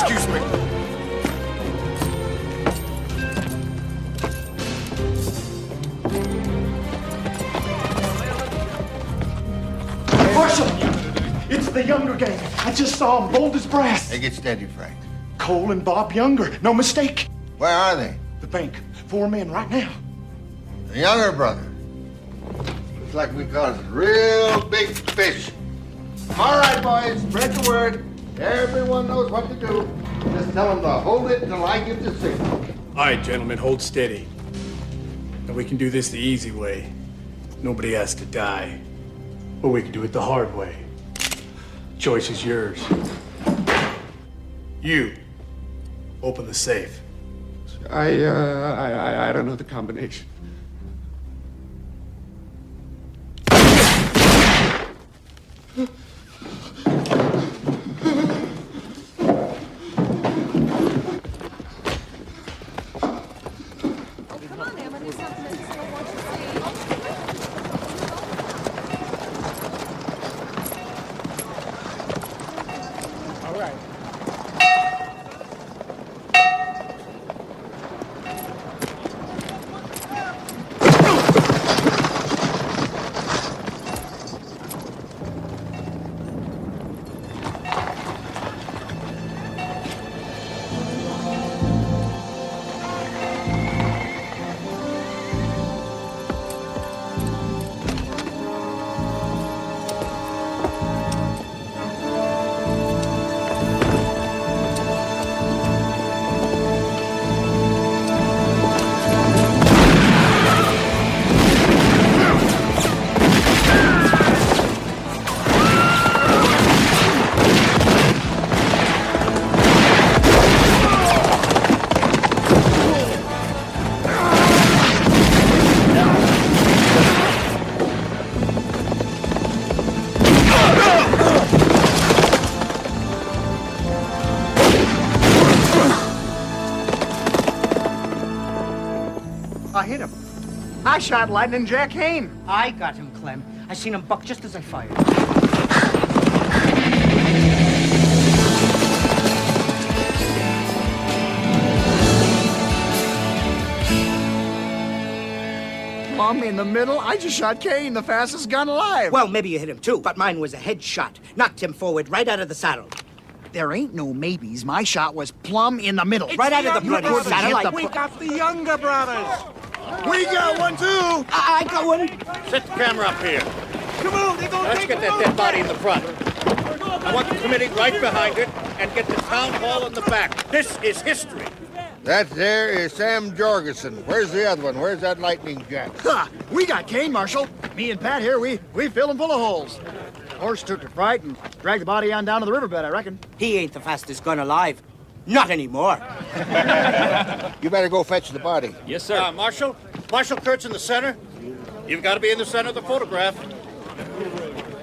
Excuse me. Marshal! It's the Younger gang. I just saw them, bold as brass. Hey, get steady, Frank. Cole and Bob Younger, no mistake. Where are they? The bank. 4 men right now. The Younger brother. Looks like we caught a real big fish. All right, boys, spread the word. Everyone knows what to do. Just tell them to hold it until I give the signal. All right, gentlemen, hold steady. And we can do this the easy way. Nobody has to die. Or we can do it the hard way. Choice is yours. You. Open the safe. I don't know the combination. I hit him. I shot Lightning Jack Hayne. I got him, Clem. I seen him buck just as I fired. plumb in the middle. I just shot Kane, the fastest gun alive. Well, maybe you hit him too, but mine was a headshot. Knocked him forward right out of the saddle. There ain't no maybes. My shot was plumb in the middle. Right out of the bloody saddle. Like We got the younger brothers. We got one, too. I got one. Set the camera up here. Come on, they're gonna Let's take get him that over. dead body in the front. I want the committee right behind it and get the town hall in the back. This is history. That there is Sam Jorgensen. Where's the other one? Where's that lightning jack? Ha! We got Kane, Marshal. Me and Pat here, we filled him full of holes. Horse took to fright and dragged the body on down to the riverbed, I reckon. He ain't the fastest gun alive. Not anymore. You better go fetch the body. Yes, sir. Marshal Kurtz in the center. You've got to be in the center of the photograph.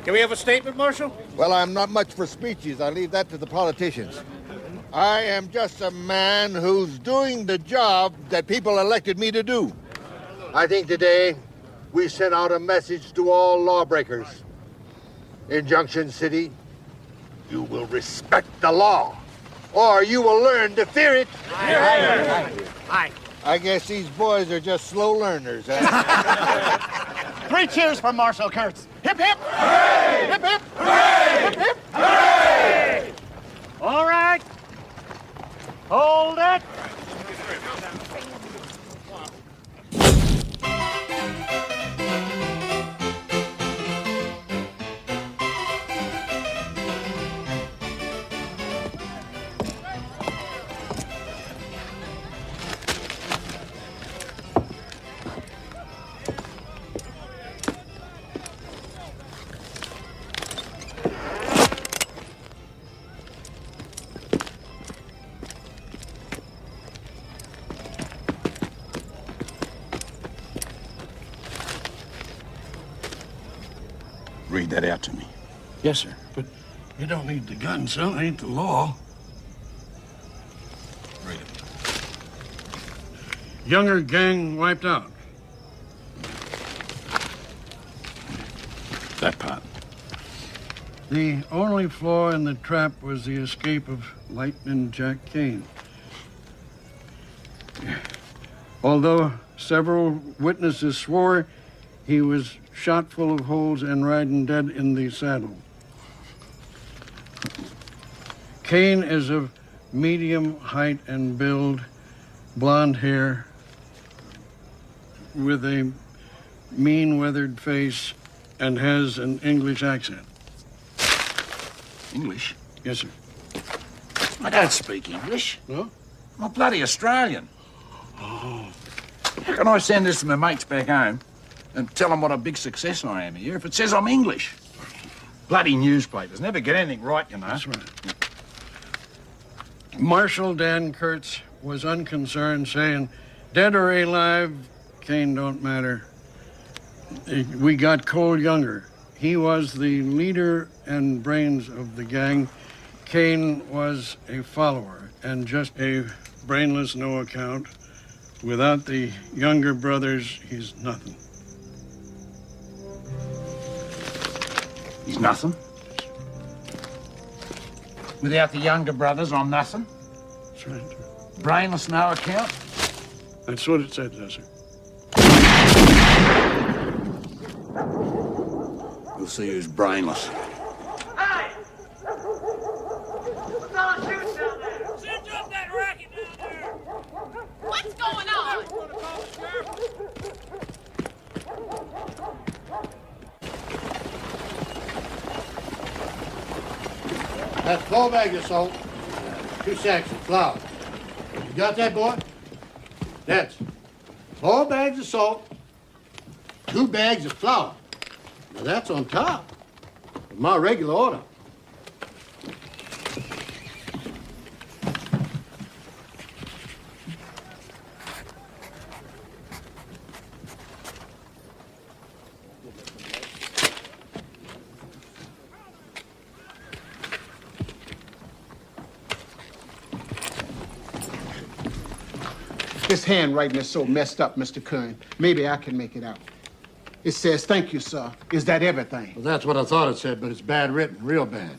Can we have a statement, Marshal? Well, I'm not much for speeches. I leave that to the politicians. I am just a man who's doing the job that people elected me to do. I think today we sent out a message to all lawbreakers. In Junction City, you will respect the law, or you will learn to fear it. Aye. I guess these boys are just slow learners, huh? 3 cheers for Marshal Kurtz. Hip, hip. Hooray! Hip, hip. Hooray! Hip, hip. Hooray! All right. Hold it. Read that out to me. Yes, sir. But you don't need the gun, son. It ain't the law. Read it. Younger gang wiped out. That part. The only flaw in the trap was the escape of Lightning Jack Kane. Although several witnesses swore he was shot full of holes and riding dead in the saddle. Kane is of medium height and build, blonde hair, with a mean, weathered face, and has an English accent. English? Yes, sir. I don't speak English. No? I'm a bloody Australian. How can I send this to my mates back home and tell them what a big success I am here if it says I'm English? Bloody newspapers never get anything right, you know. That's right. Marshal Dan Kurtz was unconcerned, saying, dead or alive, Kane don't matter. We got Cole Younger. He was the leader and brains of the gang. Kane was a follower and just a brainless no account. Without the Younger brothers, he's nothing. He's nothing. Without the Younger brothers, I'm nothing. That's right, sir. Brainless, no account. That's what it said, sir. We'll see who's brainless. Hey! What's all the shooting down there? Send up that racket down there! What's going on? That's 4 bags of salt, 2 sacks of flour. You got that, boy? That's 4 bags of salt, 2 bags of flour. Now that's on top of my regular order. This handwriting is so messed up, Mr. Kern. Maybe I can make it out. It says, thank you, sir. Is that everything? Well, that's what I thought it said, but it's bad written, real bad.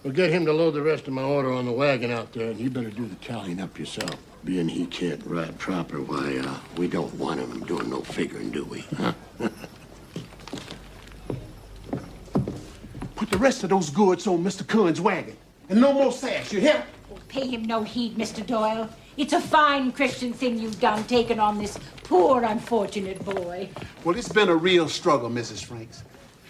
Well, get him to load the rest of my order on the wagon out there, and you better do the tallying up yourself. Being he can't ride proper, why, we don't want him doing no figuring, do we? Huh? Put the rest of those goods on Mr. Kern's wagon. And no more sass, you hear? Pay him no heed, Mr. Doyle. It's a fine Christian thing you've done, taking on this poor, unfortunate boy. Well, it's been a real struggle, Mrs. Franks.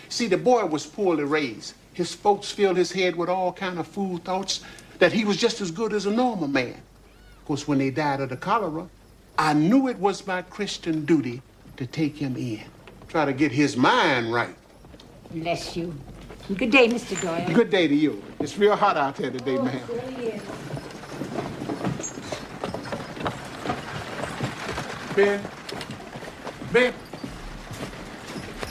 See, the boy was poorly raised. His folks filled his head with all kind of fool thoughts that he was just as good as a normal man. Of course, when they died of the cholera, I knew it was my Christian duty to take him in. Try to get his mind right. Bless you. Good day, Mr. Doyle. Good day to you. It's real hot out there today, ma'am. It really is. Ben.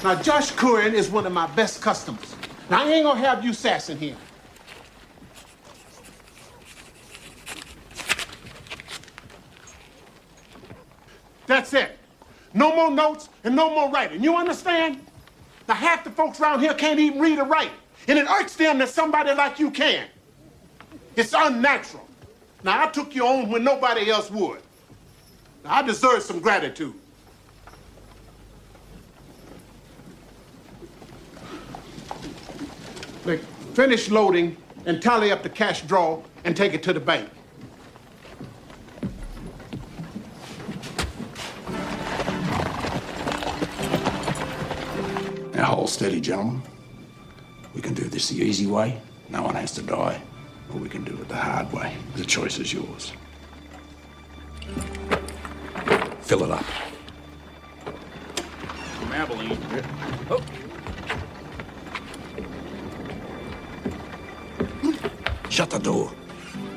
Now, Josh Curran is one of my best customers. Now, I ain't gonna have you sassing him. That's it. No more notes and no more writing. You understand? Now, half the folks around here can't even read or write. And it irks them that somebody like you can. It's unnatural. Now, I took you on when nobody else would. Now, I deserve some gratitude. Look, finish loading and tally up the cash draw and take it to the bank. Now hold steady, gentlemen. We can do this the easy way. No one has to die. Or we can do it the hard way. The choice is yours. Fill it up. From Abilene. Oh. Shut the door.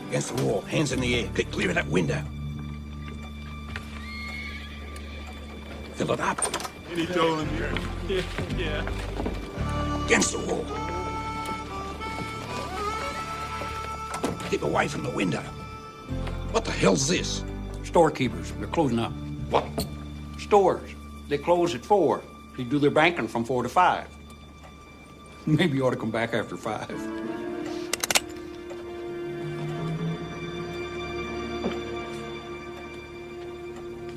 Against the wall, hands in the air. Get clear of that window. Fill it up. Any dough in here? Yeah. Against the wall. Keep away from the window. What the hell's this? Storekeepers. They're closing up. What? Stores. They close at 4. They do their banking from 4 to 5. Maybe you ought to come back after 5.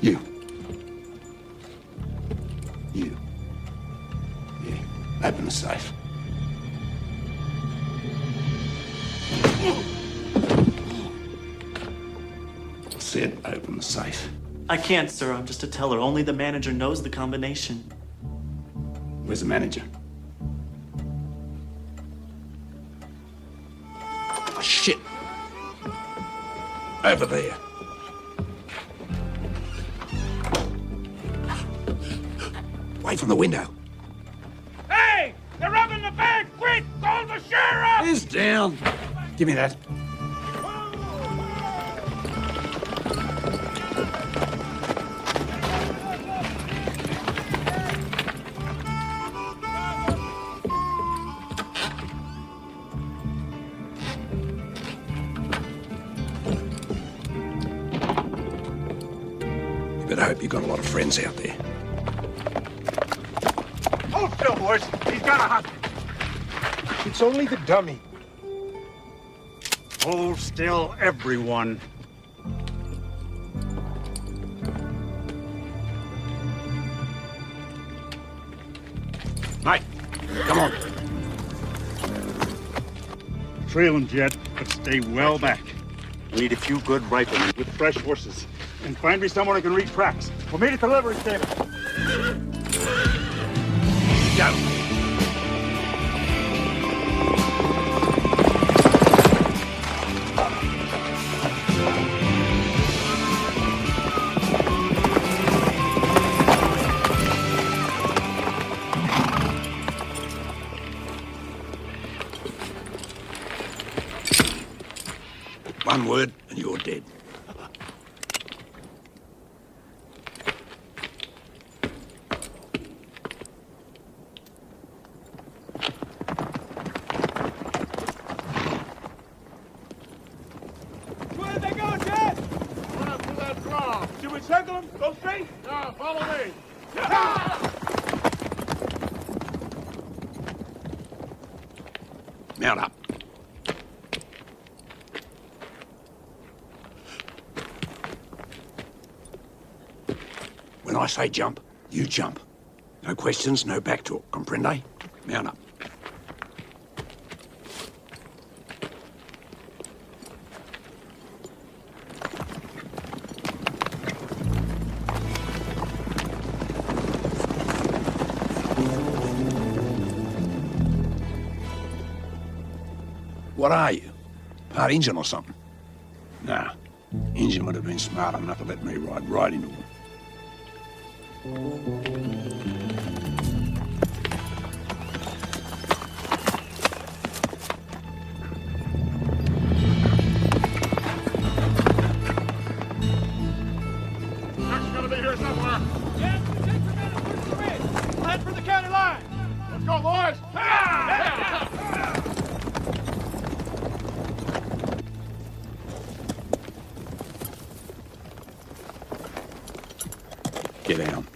You. Yeah. Open the safe. I said open the safe. I can't, sir. I'm just a teller. Only the manager knows the combination. Where's the manager? Oh, shit. Over there. Away from the window. Hey! They're robbing the bank! Quick! Call the sheriff! He's down. Give me that. You better hope you've got a lot of friends out there. Hold still, boys. He's got a hostage. It's only the dummy. Hold still, everyone. Mate, come on. Trail him, Jet, but stay well back. I need a few good riflemen with fresh horses. And find me someone who can read tracks. We'll meet at the livery stable. Go. One word and you're dead. Where did they go, Jet? Run up to that draw. Should we circle them? Go straight? Now, follow me. Mount up. When I say jump, you jump. No questions, no backtalk. Comprende? Mount up. What are you? Part engine or something? Nah. Engine would have been smart enough to let me ride right into him. Truck's gonna be here somewhere. Yeah, it takes a minute. Head for the county line. Let's go, boys. Get down.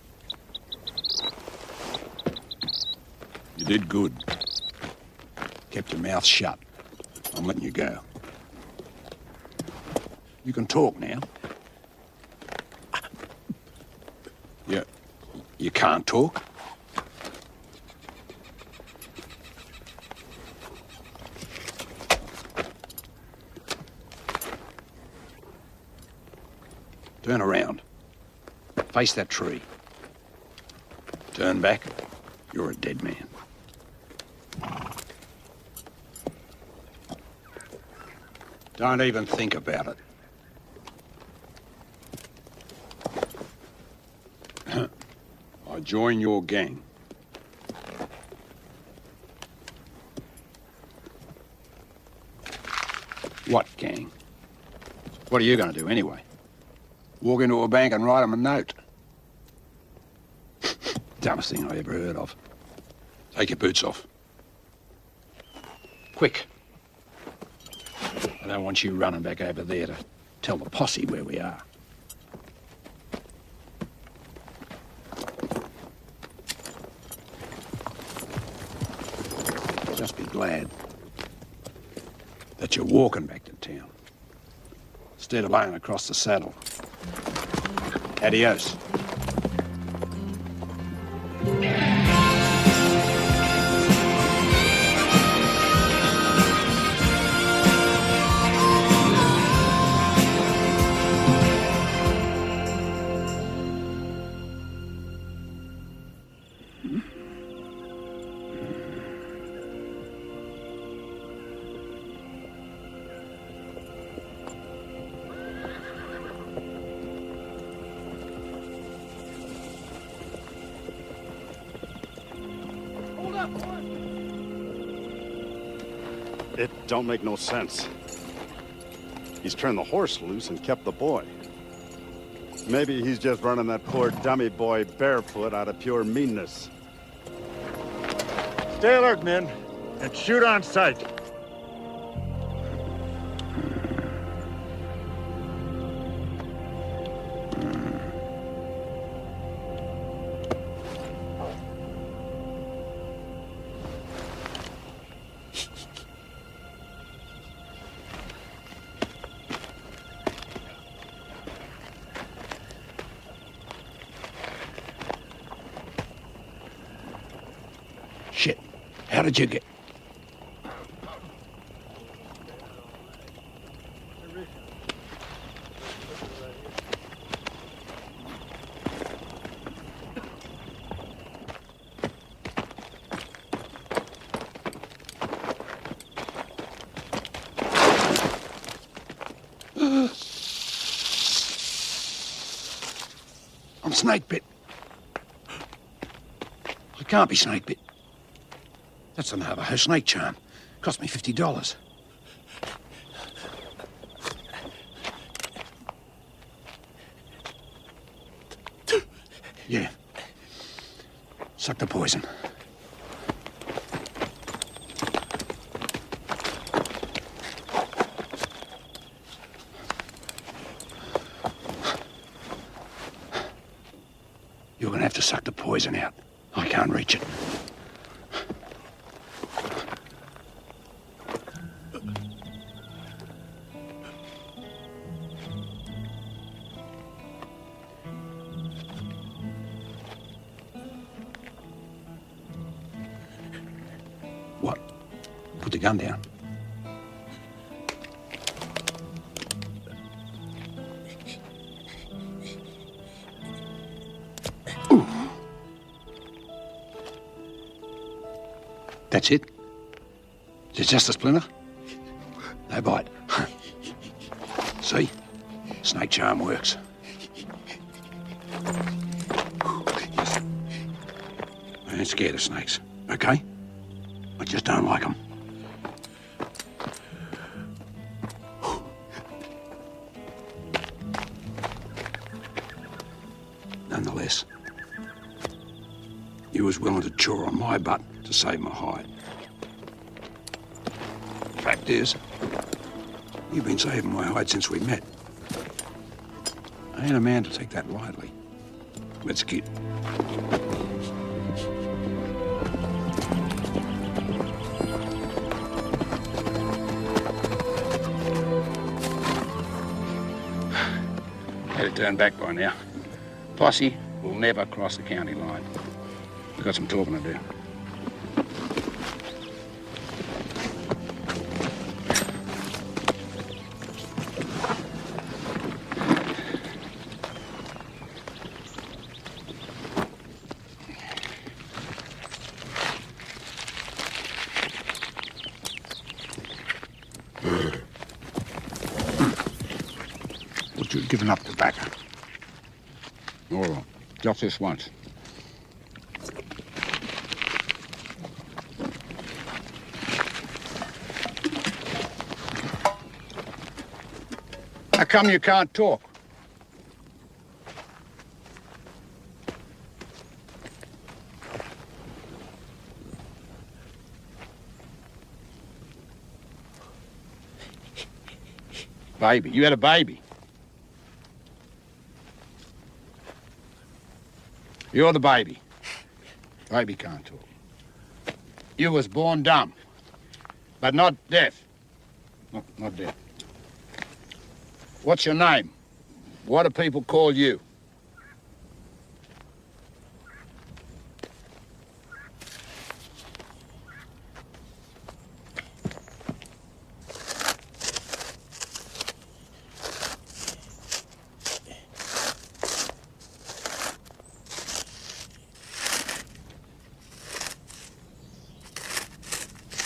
You did good. Kept your mouth shut. I'm letting you go. You can talk now. You can't talk? Turn around. Face that tree. Turn back. You're a dead man. Don't even think about it. I join your gang. What gang? What are you going to do anyway? Walk into a bank and write them a note? Dumbest thing I ever heard of. Take your boots off. Quick. I don't want you running back over there to tell the posse where we are. Just be glad that you're walking back to town instead of laying across the saddle. Adios. It don't make no sense. He's turned the horse loose and kept the boy. Maybe he's just running that poor dummy boy barefoot out of pure meanness. Stay alert, men, and shoot on sight. Shit. How did you get... I'm snake bit. I can't be snake bit. That's a Navajo snake charm. Cost me $50. Yeah. Suck the poison. You're gonna have to suck the poison out. I can't reach it. your gun down. Ooh. That's it? Is it just a splinter? No bite. See? Snake charm works. I ain't scared of snakes, okay? I just don't like them. Nonetheless, you was willing to chaw on my butt to save my hide. Fact is, you've been saving my hide since we met. I ain't a man to take that lightly. Let's get. Had to turn back by now. Posse will never cross the county line. We've got some talking to do. Would you have given up tobacco? All right, just this once. How come you can't talk? Baby, you had a baby. You're the baby. Baby can't talk. You was born dumb, but not deaf. Not deaf. What's your name? What do people call you?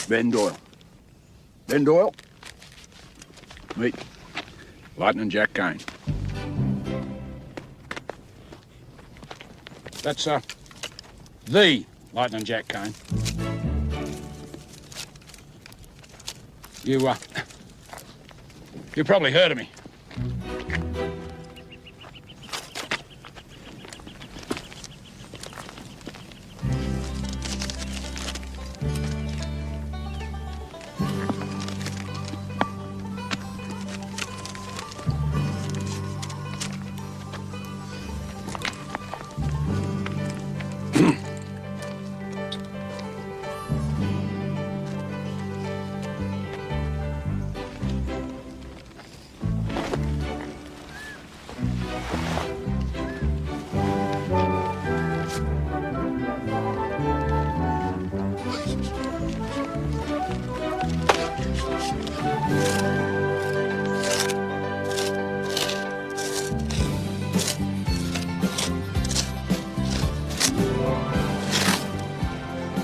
Ben Doyle. Ben Doyle? Meet Lightning Jack Kane. That's, the Lightning Jack Kane. You probably heard of me.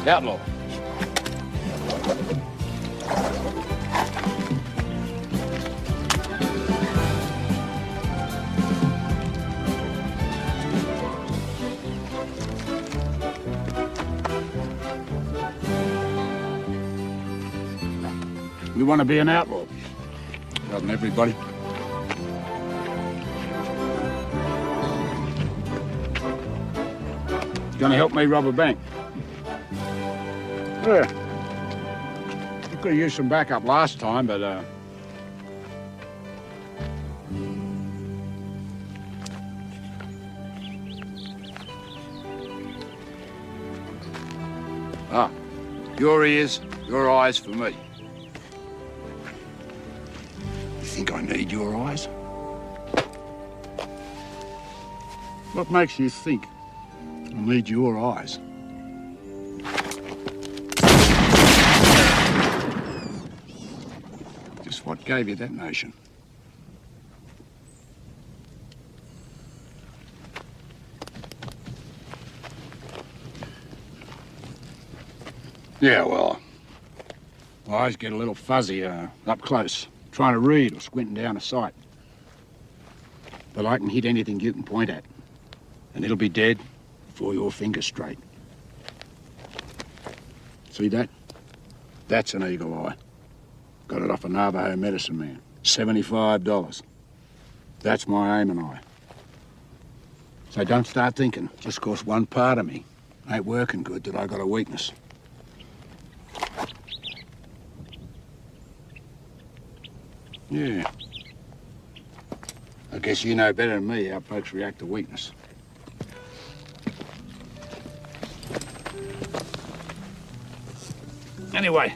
Outlaw. You want to be an outlaw? Doesn't everybody? Gonna help me rob a bank? Yeah. You could have used some backup last time, but, your ears, your eyes for me. You think I need your eyes? What makes you think I need your eyes? What gave you that notion? Yeah, well, my eyes get a little fuzzy up close, trying to read or squinting down a sight. But I can hit anything you can point at, and it'll be dead before your finger's straight. See that? That's an eagle eye. Got it off a Navajo medicine man. $75. That's my aiming eye. So don't start thinking, just 'cause one part of me ain't working good, that I got a weakness. Yeah. I guess you know better than me how folks react to weakness. Anyway,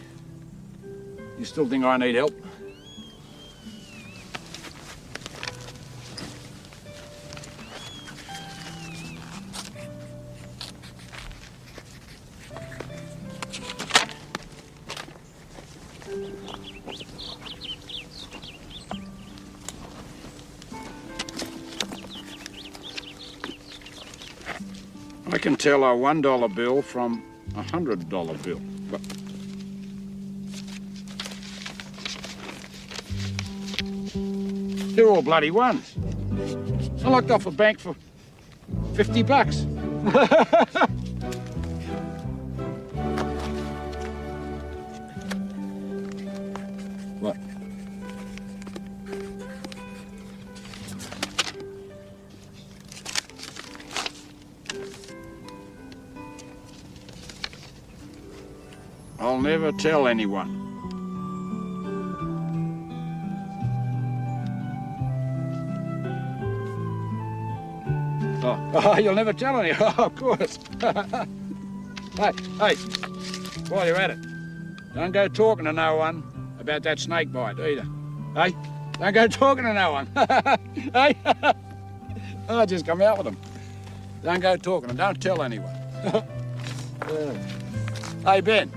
you still think I need help? I can tell a $1 bill from a $100 bill. But they're all bloody ones. I locked off a bank for $50. What? I'll never tell anyone. Oh, you'll never tell anyone? Oh, of course. Hey, while you're at it, don't go talking to no one about that snake bite either. Hey, don't go talking to no one. Hey, I just come out with them. Don't go talking and don't tell anyone. Hey, Ben.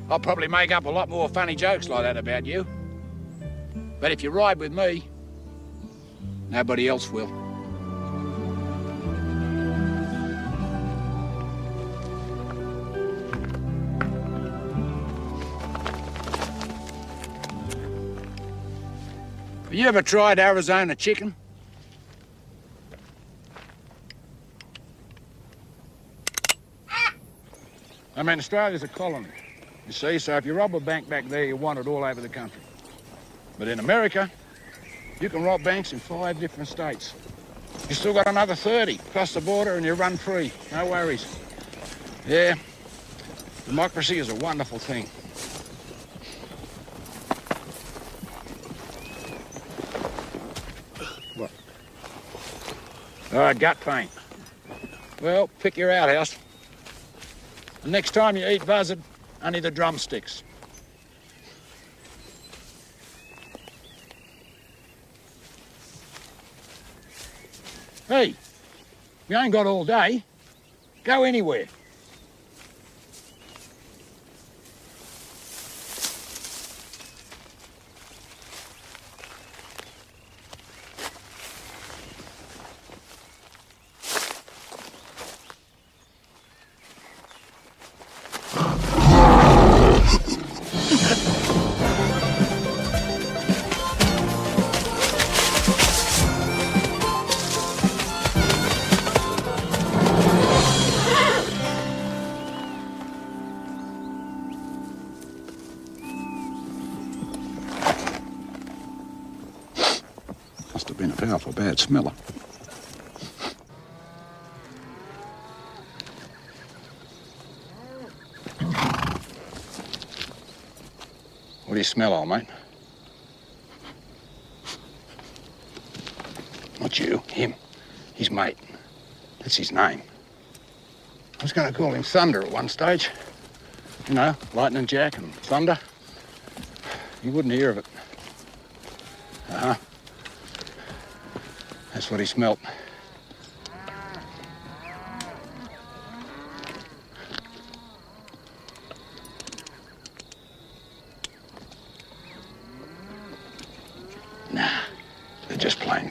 I'll probably make up a lot more funny jokes like that about you. But if you ride with me, nobody else will. Have you ever tried Arizona chicken? I mean, Australia's a colony. You see, so if you rob a bank back there, you want it all over the country. But in America, you can rob banks in 5 different states. You still got another 30, cross the border and you run free. No worries. Yeah, democracy is a wonderful thing. What? Gut pain. Well, pick your outhouse. The next time you eat buzzard, only the drumsticks. Hey, we ain't got all day. Go anywhere. Must have been a powerful bad smeller. What do you smell, old mate? Not you, him. His mate. That's his name. I was going to call him Thunder at one stage. You know, Lightning Jack and Thunder. You wouldn't hear of it. Uh-huh. That's what he smelt.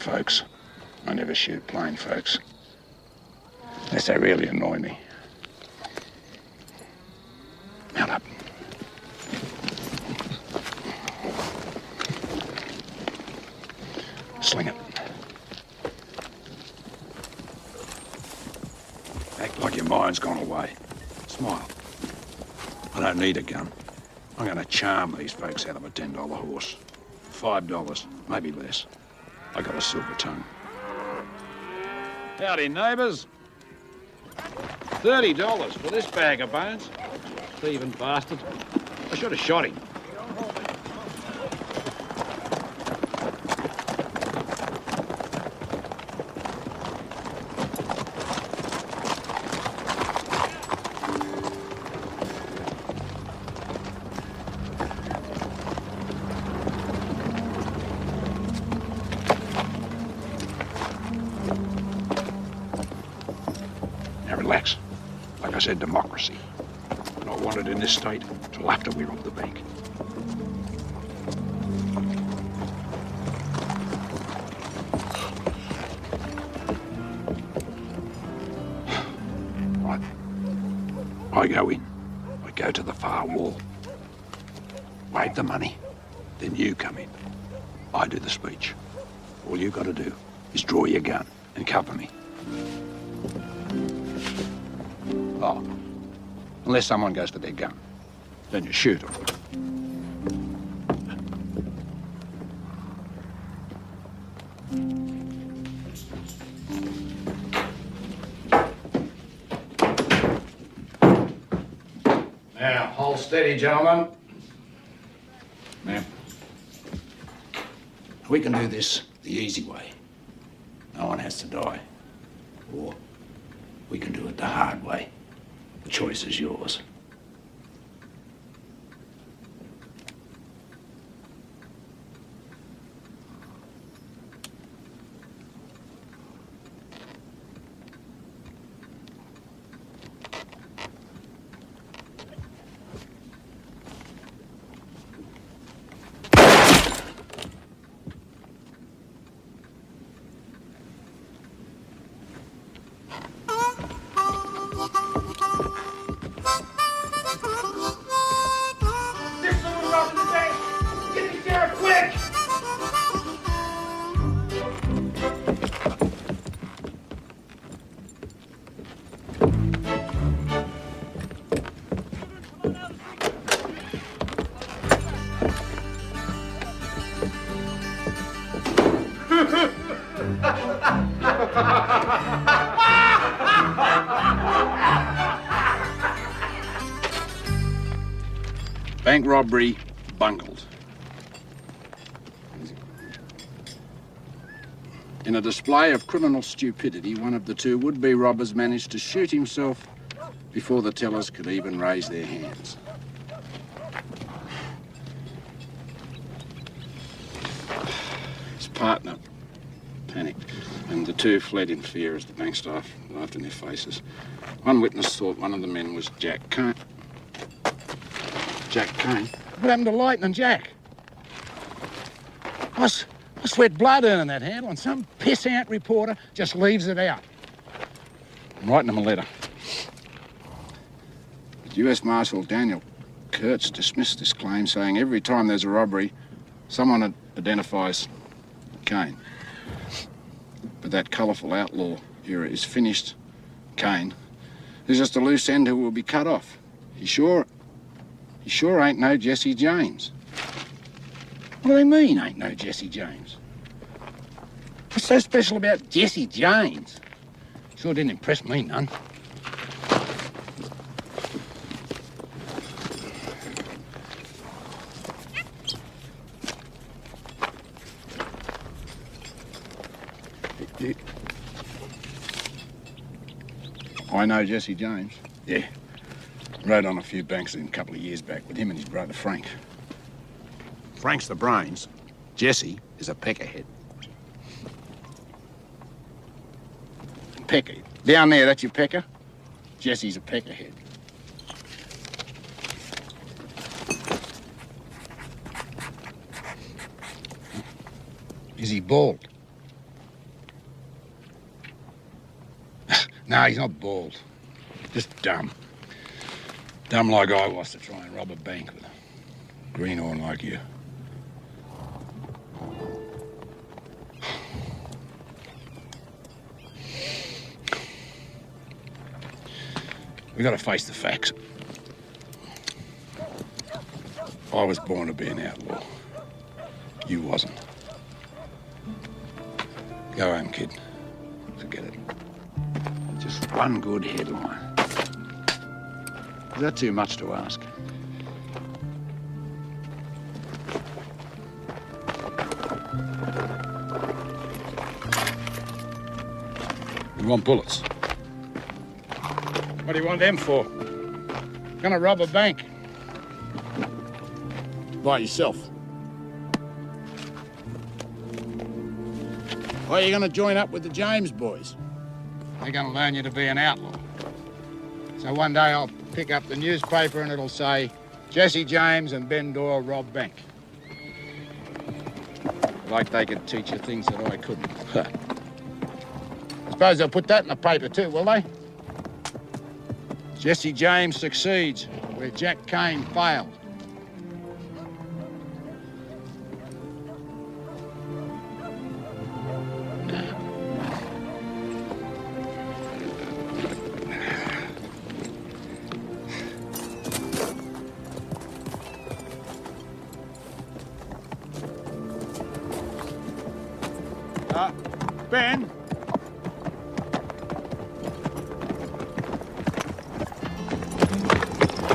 folks. I never shoot plain folks. Unless they really annoy me. Mount up. Sling it. Act like your mind's gone away. Smile. I don't need a gun. I'm gonna charm these folks out of a $10 horse. $5, maybe less. I got a silver tongue. Howdy, neighbours. $30 for this bag of bones. Thieving bastard. I should have shot him. Now relax. Like I said, democracy. Not wanted in this state till after we rob the bank. Right. I go in. I go to the far wall. Wave the money. Then you come in. I do the speech. All you got to do is draw your gun and cover me. Oh, unless someone goes for their gun, then you shoot them. Now, hold steady, gentlemen. Ma'am, we can do this the easy way. No one has to die. Or we can do it the hard way. The choice is yours. Bank robbery bungled. In a display of criminal stupidity, one of the two would-be robbers managed to shoot himself before the tellers could even raise their hands. His partner panicked, and the two fled in fear as the bank staff laughed in their faces. One witness thought one of the men was Jack Kane. Jack Kane? What happened to Lightning Jack? I sweat blood earning that handle, and some piss-out reporter just leaves it out. I'm writing him a letter. But U.S. Marshal Daniel Kurtz dismissed this claim, saying every time there's a robbery, someone identifies Kane. But that colourful outlaw era is finished. Kane is just a loose end who will be cut off. He sure ain't no Jesse James. What do they mean, ain't no Jesse James? What's so special about Jesse James? Sure didn't impress me none. I know Jesse James. Yeah. Rode on a few banks with him a couple of years back with him and his brother Frank. Frank's the brains. Jesse is a peckerhead. Pecker. Down there, that's your pecker? Jesse's a peckerhead. Is he bald? No, he's not bald. Just dumb. Dumb like I was to try and rob a bank with a greenhorn like you. We gotta face the facts. I was born to be an outlaw. You wasn't. Go home, kid. Forget it. Just one good headline. Is that too much to ask? You want bullets? What do you want them for? Gonna rob a bank. By yourself. Or are you gonna join up with the James boys? They're gonna learn you to be an outlaw. So one day I'll pick up the newspaper and it'll say, Jesse James and Ben Doyle rob bank. Like they could teach you things that I couldn't. I suppose they'll put that in the paper too, will they? Jesse James succeeds where Jack Kane failed. Ben?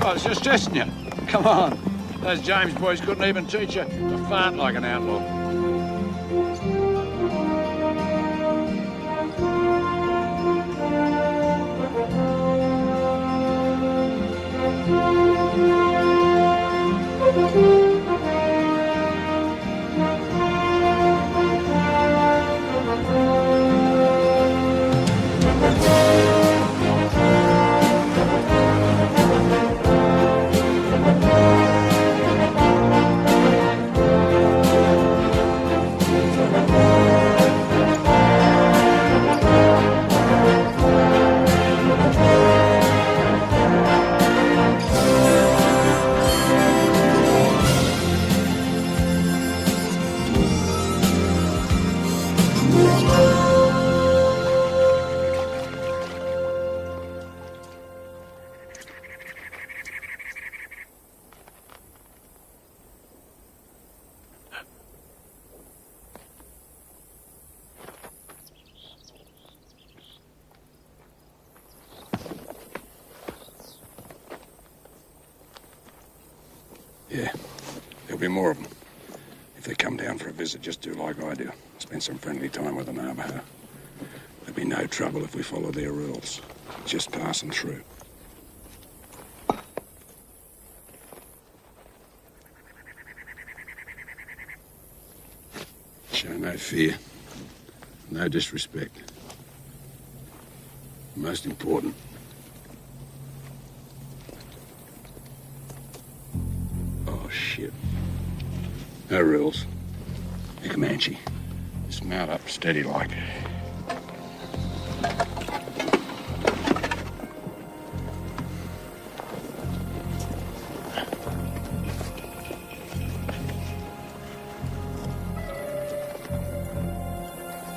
I was just testing you. Come on. Those James boys couldn't even teach you to fart like an outlaw. Yeah, there'll be more of them. If they come down for a visit, just do like I do. Spend some friendly time with the Navajo. There'll be no trouble if we follow their rules. Just passing through. Show no fear. No disrespect. Most important. Oh, shit. No rules. Hey, Comanche. Just mount up steady like.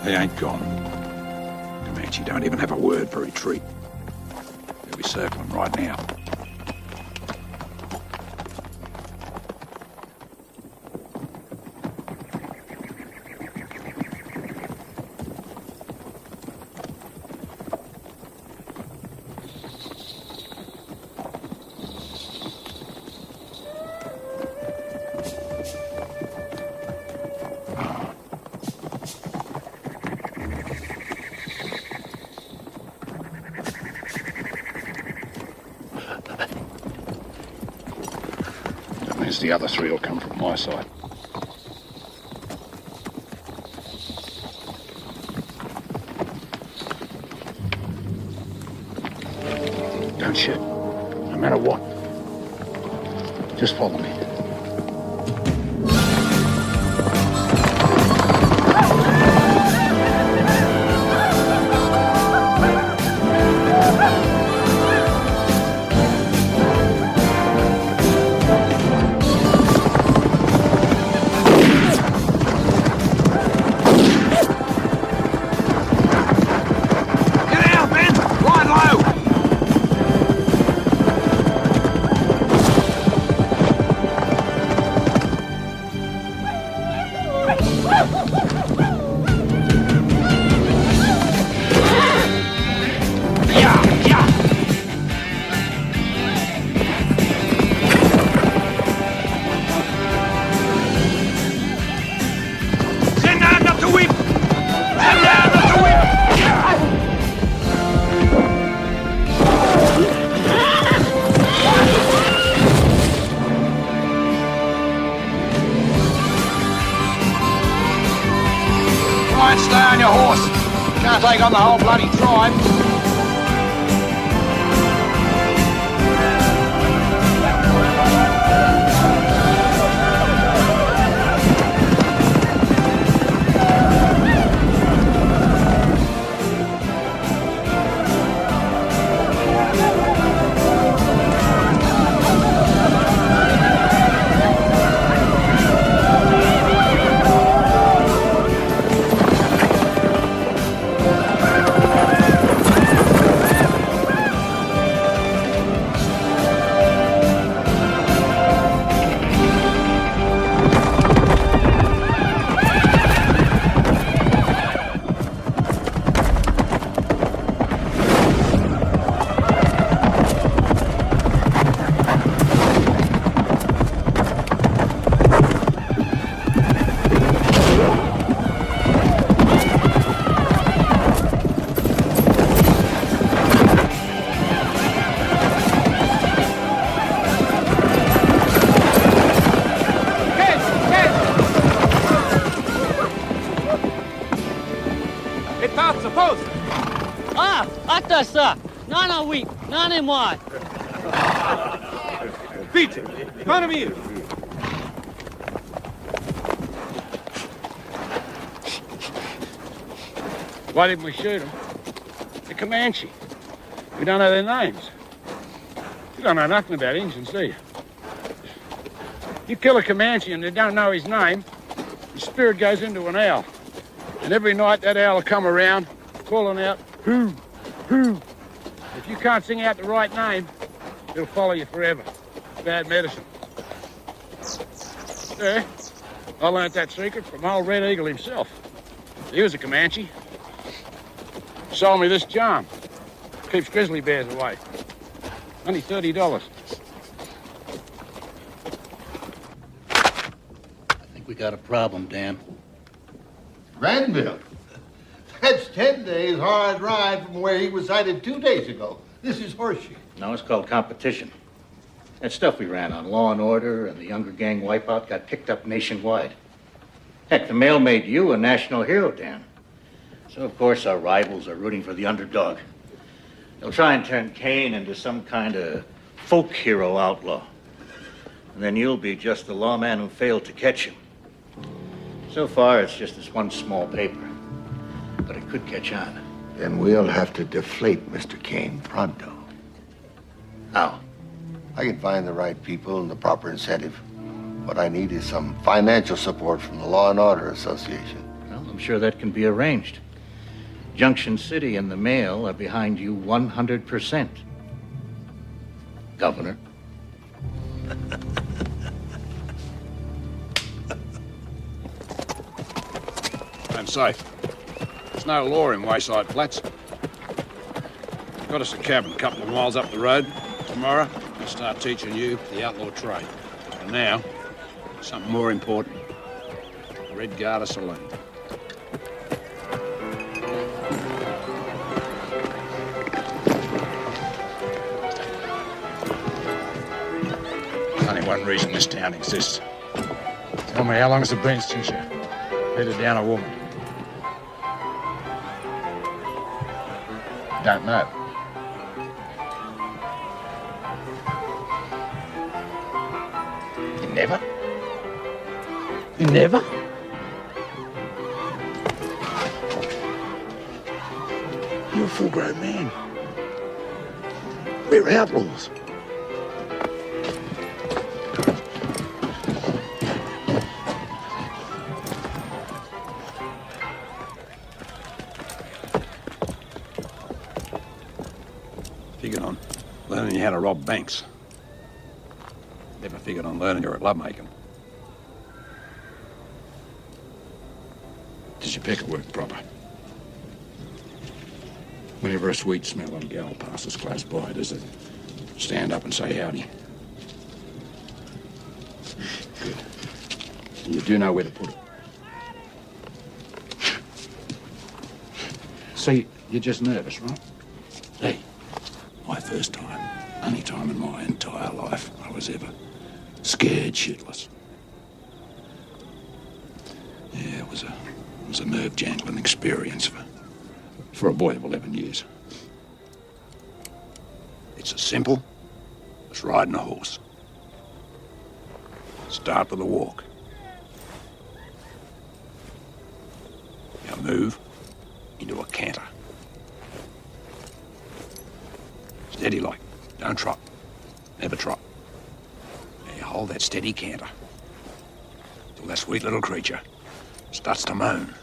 They ain't gone. Comanche don't even have a word for retreat. They'll be circling right now. The other three will come from my side. Don't shoot, no matter what. Just follow me. take on the whole bloody tribe. ça. Non, oui. Non et moi. Vite! Economy! Why didn't we shoot them? The Comanche. We don't know their names. You don't know nothing about Indians, do you? You kill a Comanche and you don't know his name, his spirit goes into an owl. And every night that owl will come around, calling out, who, who. If you can't sing out the right name, it'll follow you forever. Bad medicine. Yeah, I learned that secret from old Red Eagle himself. He was a Comanche. Sold me this charm. Keeps grizzly bears away. Only $30. I think we got a problem, Dan. Granville? That's 10 days hard ride from where he was sighted 2 days ago. This is horseshit. No, it's called competition. That stuff we ran on Law and Order and the Younger Gang wipeout got picked up nationwide. Heck, the mail made you a national hero, Dan. So, of course, our rivals are rooting for the underdog. They'll try and turn Kane into some kind of folk hero outlaw. And then you'll be just the lawman who failed to catch him. So far, it's just this one small paper. But it could catch on. Then we'll have to deflate Mr. Kane pronto. How? I can find the right people and the proper incentive. What I need is some financial support from the Law and Order Association. Well, I'm sure that can be arranged. Junction City and the Mail are behind you 100%. Governor. I'm safe. There's no law in Wayside Flats. Got us a cabin a couple of miles up the road. Tomorrow, I'll start teaching you the outlaw trade. And now, something more important. Red Garter Saloon. There's only one reason this town exists. Tell me, how long has it been since you headed down a woman? Don't know. You never? You never? You're a full-grown man. We're outlaws. Figured on learning how to rob banks. Never figured on learning you're at lovemaking. Does your pecker work proper? Whenever a sweet smelling gal passes close by, does it stand up and say howdy? Good. And you do know where to put it. See, you're just nervous, right? Hey, my first time, only time in my entire life I was ever scared shitless. Yeah, it was a nerve-jangling experience for for a boy of 11 years. It's as simple as riding a horse. Start with a walk. Now move into a canter. Steady like, don't trot. Never trot. Now you hold that steady canter till that sweet little creature starts to moan.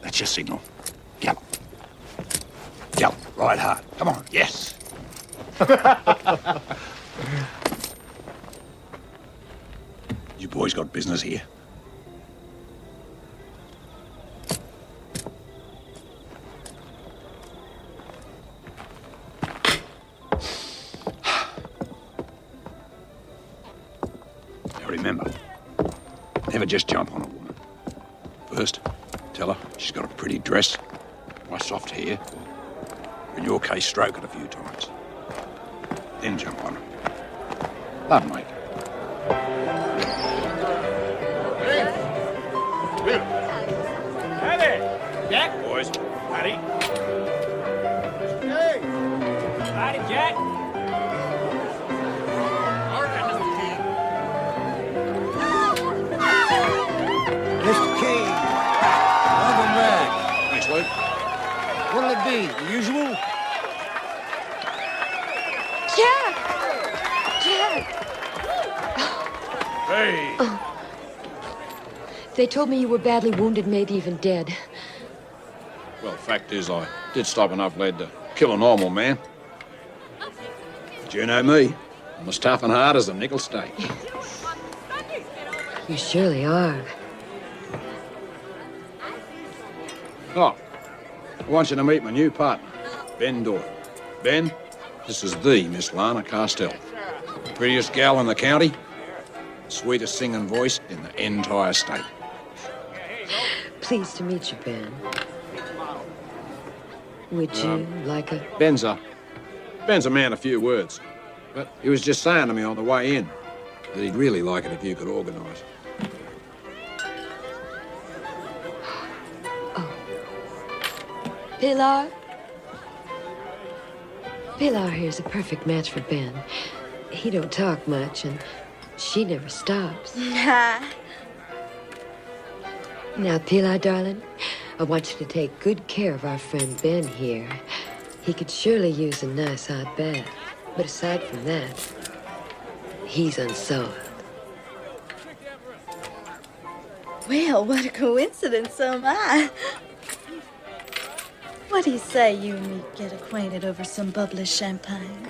That's your signal. Gallop. Gallop, ride hard. Come on, yes. You boys got business here? Now remember, never just jump on a woman. First, tell her she's got a pretty dress, nice soft hair, or in your case, stroke it a few times. Then jump on her. Love, mate. Howdy. Jack? Boys. Howdy. Hey. Howdy, Jack. Mr. King, welcome back. Thanks, Luke. What'll it be, the usual? Jack! Jack! Hey! They told me you were badly wounded, maybe even dead. Well, the fact is, I did stop enough lead to kill a normal man. But you know me. I'm as tough and hard as a nickel steak. You surely are. Oh, I want you to meet my new partner, Ben Doyle. Ben, this is the Miss Lana Castell. The prettiest gal in the county, sweetest singing voice in the entire state. Pleased to meet you, Ben. Would you like a... Ben's a man of few words. But he was just saying to me on the way in that he'd really like it if you could organise. Pilar? Pilar here's a perfect match for Ben. He don't talk much, and she never stops. Now, Pilar, darling, I want you to take good care of our friend Ben here. He could surely use a nice hot bath. But aside from that, he's unsolved. Well, what a coincidence, so am I. What do you say you and me get acquainted over some bubbly champagne?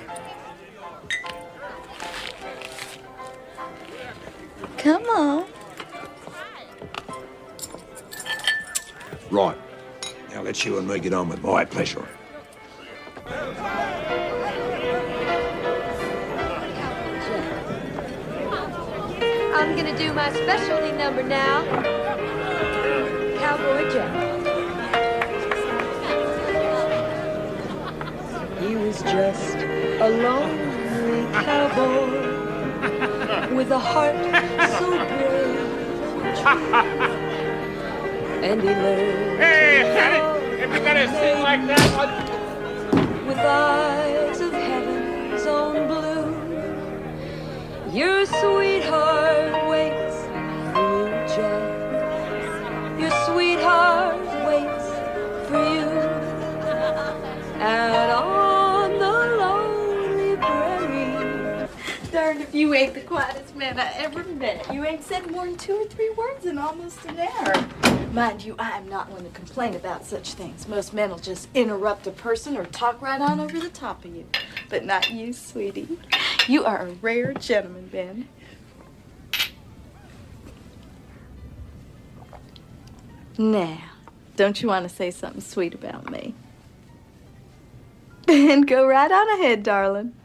Come on. Right. Now let you and me get on with my pleasure. I'm gonna do my specialty number now. Cowboy Jack. He was just a lonely cowboy with a heart so brave and he learned If you gotta sing like that, with eyes of heaven's own blue. Your sweetheart waits for you, Jack. Your sweetheart waits for you. Out on the lonely prairie. Darned if you ain't the quietest man I ever met. You ain't said more than 2 or 3 words in almost an hour. Mind you, I am not one to complain about such things. Most men will just interrupt a person or talk right on over the top of you. But not you, sweetie. You are a rare gentleman, Ben. Now, don't you want to say something sweet about me? Ben, go right on ahead, darling.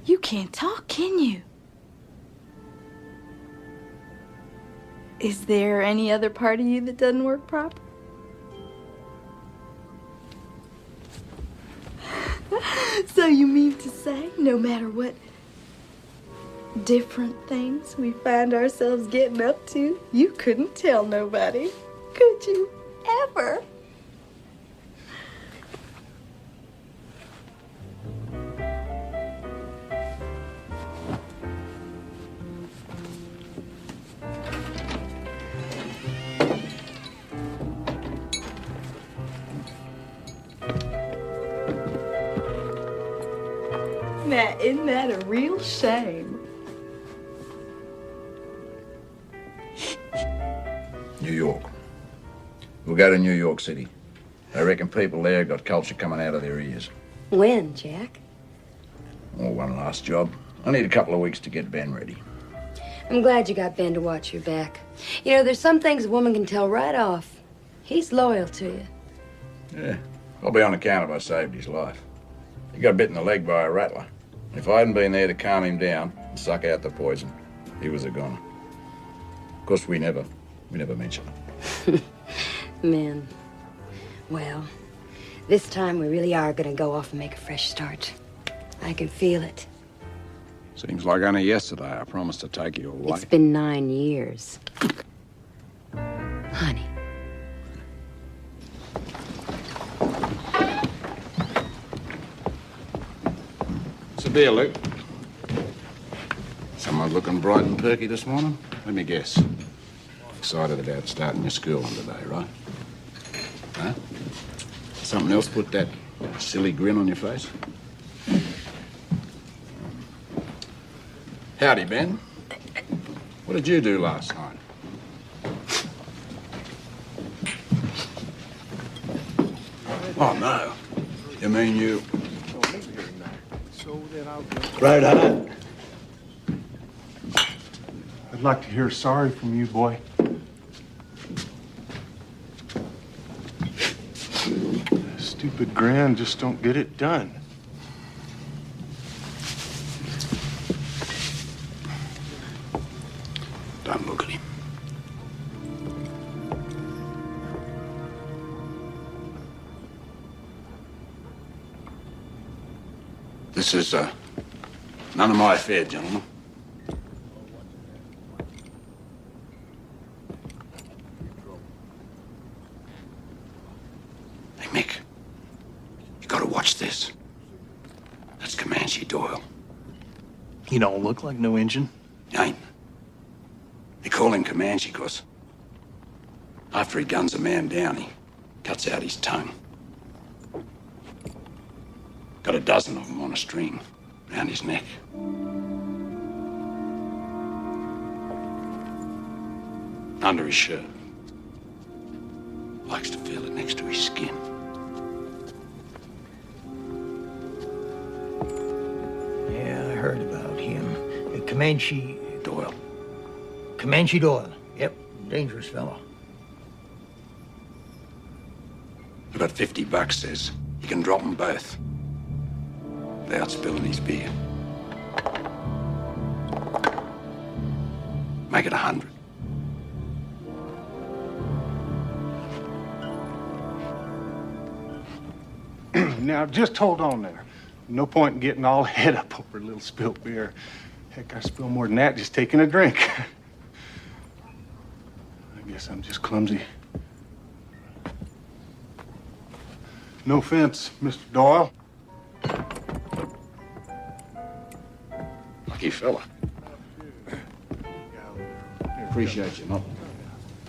You can't talk, can you? Is there any other part of you that doesn't work proper? So you mean to say, no matter what different things we find ourselves getting up to, you couldn't tell nobody, could you? Ever. Now, isn't that a real shame? New York. We'll go to New York City. I reckon people there got culture coming out of their ears. When, Jack? Oh, one last job. I need a couple of weeks to get Ben ready. I'm glad you got Ben to watch your back. You know, there's some things a woman can tell right off. He's loyal to you. Yeah, I'll be on account of I saved his life. He got bit in the leg by a rattler. If I hadn't been there to calm him down and suck out the poison, he was a goner. Of course, we never mention it. Men. Well, this time we really are gonna go off and make a fresh start. I can feel it. Seems like only yesterday I promised to take you away. It's been 9 years. Honey. What's the deal, Luke? Someone looking bright and perky this morning? Let me guess. Excited about starting your school on today, right? Huh? Something else put that silly grin on your face? Howdy, Ben. What did you do last night? Oh, no. You mean you... Right on. I'd like to hear sorry from you, boy. Stupid grin just don't get it done. Don't look at him. This is, none of my affair, gentlemen. Hey, Mick. You gotta watch this. That's Comanche Doyle. You don't look like no Injun. Ain't. They call him Comanche because after he guns a man down, he cuts out his tongue. Got a dozen of them on a string around his neck. Under his shirt. Likes to feel it next to his skin. Yeah, I heard about him. Comanche Doyle. Comanche Doyle. Yep, dangerous fellow. I got $50, says. You can drop them both. Without spilling his beer. Make it 100. Now, just hold on there. No point in getting all head up over a little spilt beer. Heck, I spill more than that just taking a drink. I guess I'm just clumsy. No offense, Mr. Doyle. Lucky fella. Appreciate you not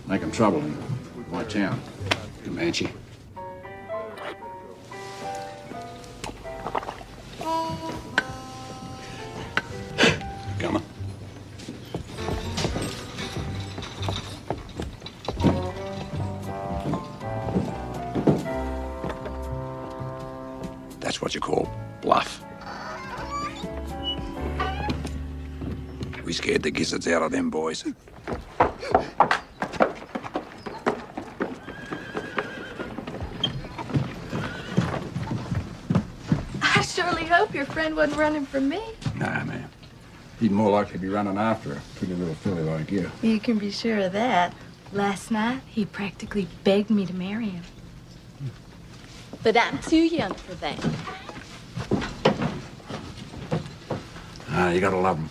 making trouble in my town, Comanche. Come on. That's what you call bluff. We scared the gizzards out of them boys. I surely hope your friend wasn't running from me. Nah, man. He'd more likely be running after a pretty little filly like you. You can be sure of that. Last night, he practically begged me to marry him. But I'm too young for that. You gotta love him.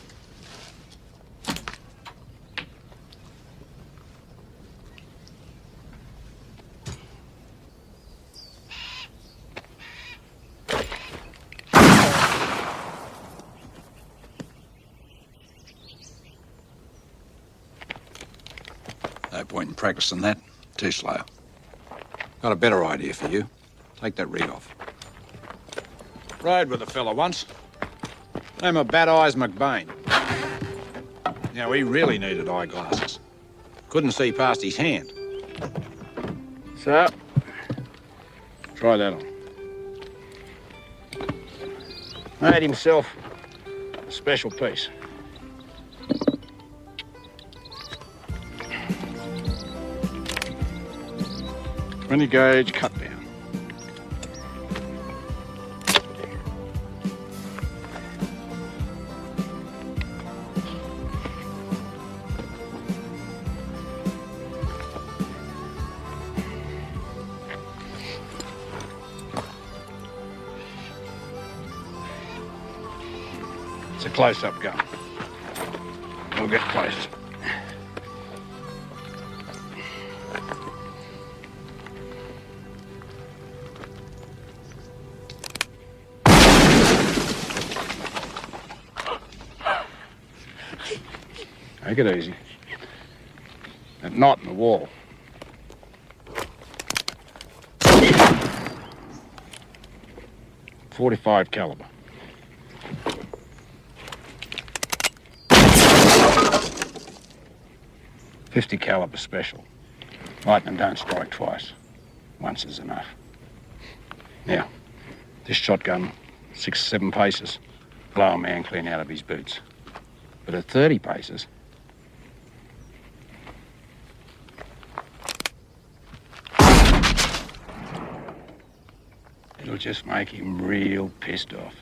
point in practicing that. Too slow. Got a better idea for you. Take that rig off. Rode with a fella once. Name of Bad Eyes McBain. Now, he really needed eyeglasses. Couldn't see past his hand. So, try that on. Made himself a special piece. 20 gauge cut down. It's a close-up gun. We'll get close. Take it easy. That knot in the wall. .45 caliber. .50 caliber special. Lightning don't strike twice. Once is enough. Now, this shotgun, 6 or 7 paces, blow a man clean out of his boots. But at 30 paces, it'll just make him real pissed off.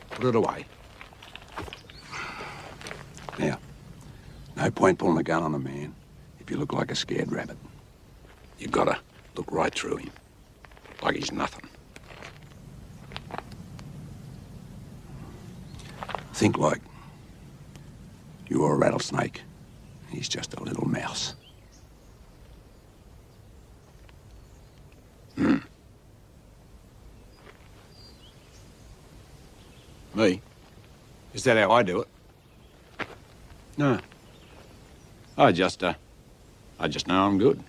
Put it away. Now, no point pulling a gun on a man if you look like a scared rabbit. You gotta look right through him, like he's nothing. Think like you're a rattlesnake, and he's just a little mouse. Me? Is that how I do it? No. I just know I'm good.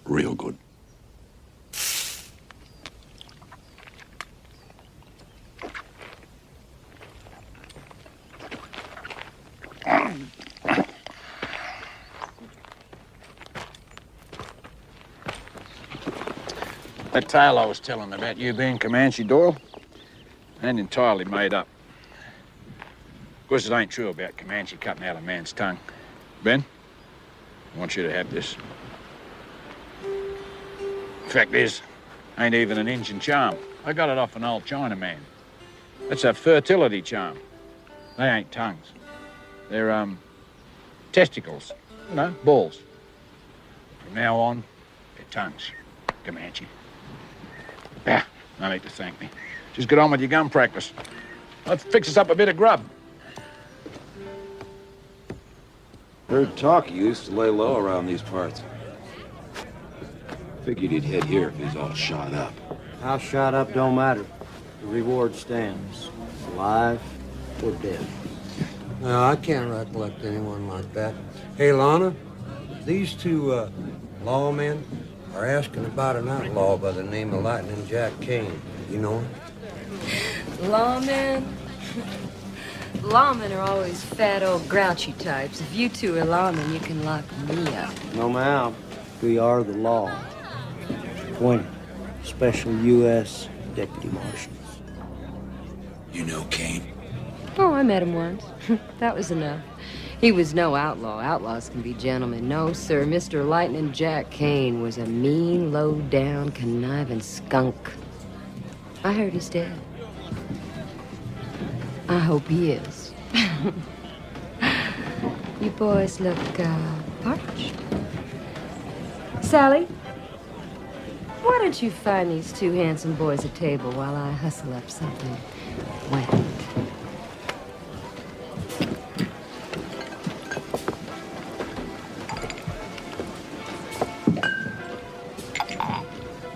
Real good. That tale I was telling about you being Comanche Doyle ain't entirely made up. Of course, it ain't true about Comanche cutting out a man's tongue. Ben, I want you to have this. Fact is, ain't even an Injun charm. I got it off an old Chinaman. That's a fertility charm. They ain't tongues. They're, testicles. You know, balls. From now on, they're tongues. Comanche. Ah, no need to thank me. Just get on with your gun practice. Let's fix us up a bit of grub. Heard talk he used to lay low around these parts. Figured he'd head here if he's all shot up. How shot up don't matter. The reward stands. Alive or dead. No, I can't recollect anyone like that. Hey, Lana, these two lawmen are asking about an outlaw by the name of Lightning Jack Kane. You know him? Lawmen? Lawmen are always fat, old, grouchy types. If you two are lawmen, you can lock me up. No, ma'am. We are the law. Appointed special U.S. deputy marshals. You know Kane? Oh, I met him once. That was enough. He was no outlaw. Outlaws can be gentlemen. No, sir. Mr. Lightning Jack Kane was a mean, low-down, conniving skunk. I heard he's dead. I hope he is. You boys look, parched. Sally, why don't you find these two handsome boys a table while I hustle up something sweat.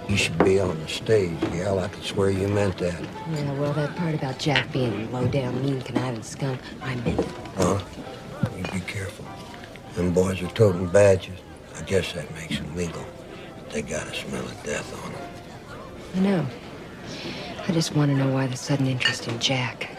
You should be on the stage, gal. I could swear you meant that. Yeah, well, that part about Jack being a low-down, mean, conniving skunk, I meant it. Huh? You be careful. Them boys are toting badges. I guess that makes them legal. They got a smell of death on them. I know. I just want to know why the sudden interest in Jack.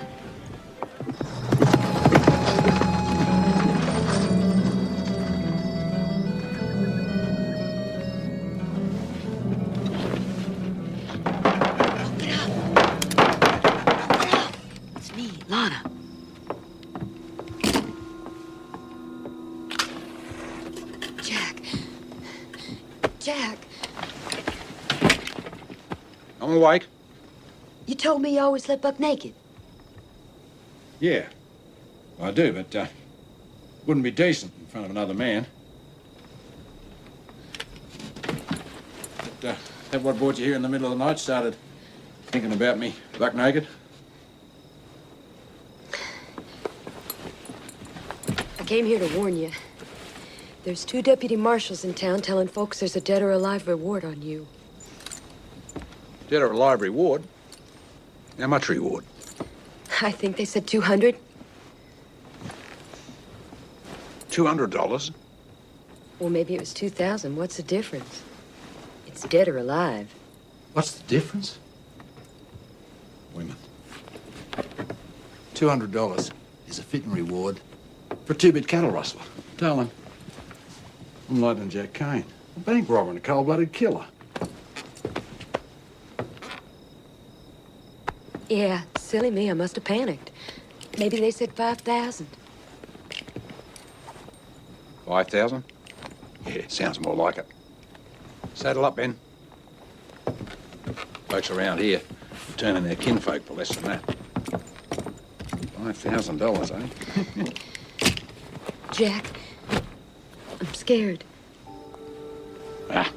It's me, Lana. Jack. I'm awake. You told me you always slept buck naked. Yeah. I do, but wouldn't be decent in front of another man. But, that what brought you here in the middle of the night? Started thinking about me buck naked? I came here to warn you. There's 2 deputy marshals in town telling folks there's a dead or alive reward on you. Dead or alive reward? How much reward? I think they said 200. $200? Well, maybe it was 2,000. What's the difference? It's dead or alive. What's the difference? Women. $200 is a fitting reward for a 2-bit cattle rustler. Darling, I'm Lightning Jack Kane, a bank robber and a cold-blooded killer. Yeah, silly me. I must have panicked. Maybe they said 5,000. 5,000? Yeah, sounds more like it. Saddle up, Ben. Folks around here are turning their kinfolk for less than that. $5,000, eh? Jack, I'm scared. Ah,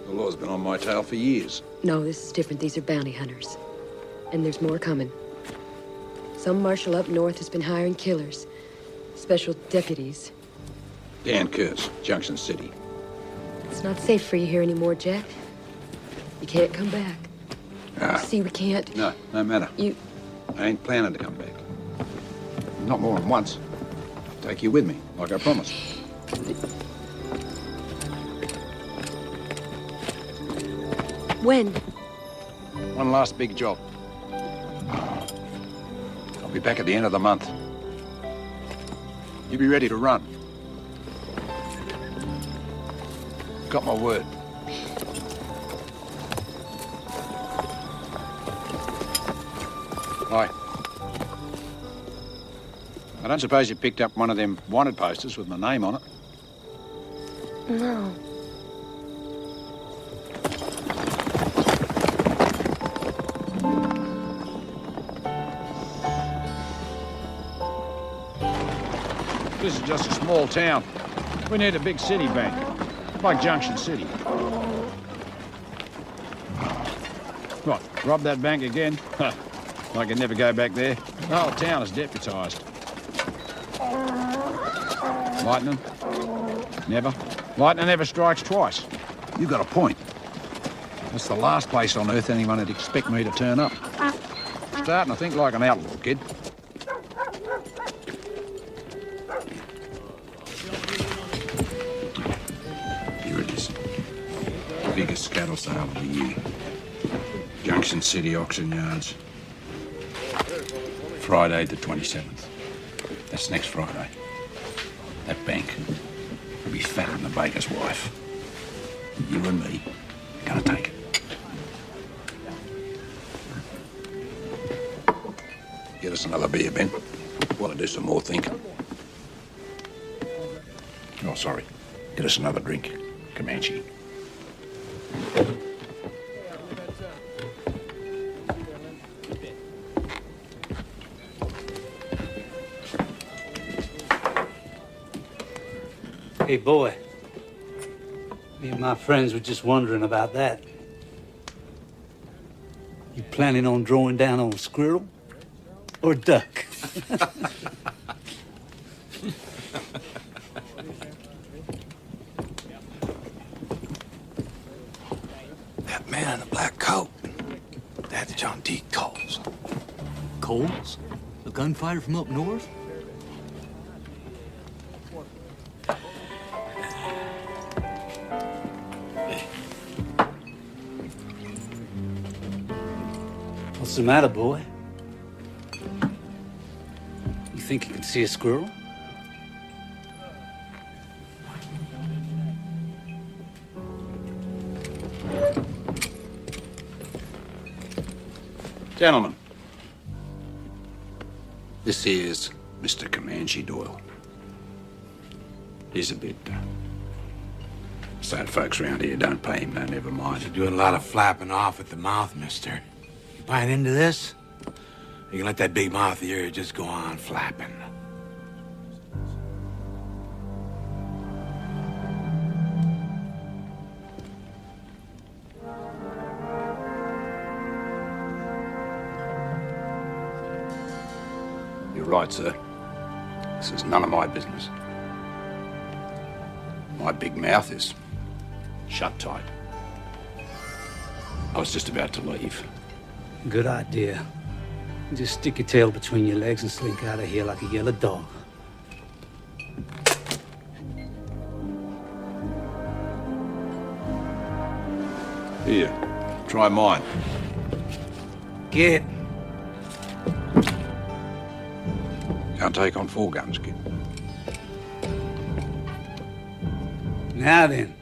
the law's been on my tail for years. No, this is different. These are bounty hunters. And there's more coming. Some marshal up north has been hiring killers. Special deputies. Dan Kurtz, Junction City. It's not safe for you here anymore, Jack. You can't come back. Ah. See, we can't. No matter. I ain't planning to come back. Not more than once. I'll take you with me, like I promised. When? One last big job. I'll be back at the end of the month. You be ready to run. Got my word. Hi. I don't suppose you picked up one of them wanted posters with my name on it? No. This is just a small town. We need a big city bank, like Junction City. What, rob that bank again? Huh, I can never go back there. The whole town is deputised. Lightning? Never. Lightning never strikes twice. You got a point. That's the last place on earth anyone would expect me to turn up. Starting to think like an outlaw, kid. Here it is. The biggest cattle sale of the year. Junction City Auction Yards. Friday the 27th. That's next Friday. That bank will be fatter than the baker's wife. You and me are gonna take it. Get us another beer, Ben. Want to do some more thinking. Oh, sorry. Get us another drink, Comanche. Hey, boy. Me and my friends were just wondering about that. You planning on drawing down on Squirrel? or duck. That man in the black coat, that's John D. Coles. Coles? A gunfighter from up north? What's the matter, boy? You think you can see a squirrel? Gentlemen, this is Mr. Comanche Doyle. He's a bit sad folks around here don't pay him, no, never mind. You're doing a lot of flapping off at the mouth, mister. You buying into this? You can let that big mouth of yours just go on flapping. You're right, sir. This is none of my business. My big mouth is shut tight. I was just about to leave. Good idea. Just stick your tail between your legs and slink out of here like a yellow dog. Here, try mine. Get. Can't take on 4 guns, kid. Now then,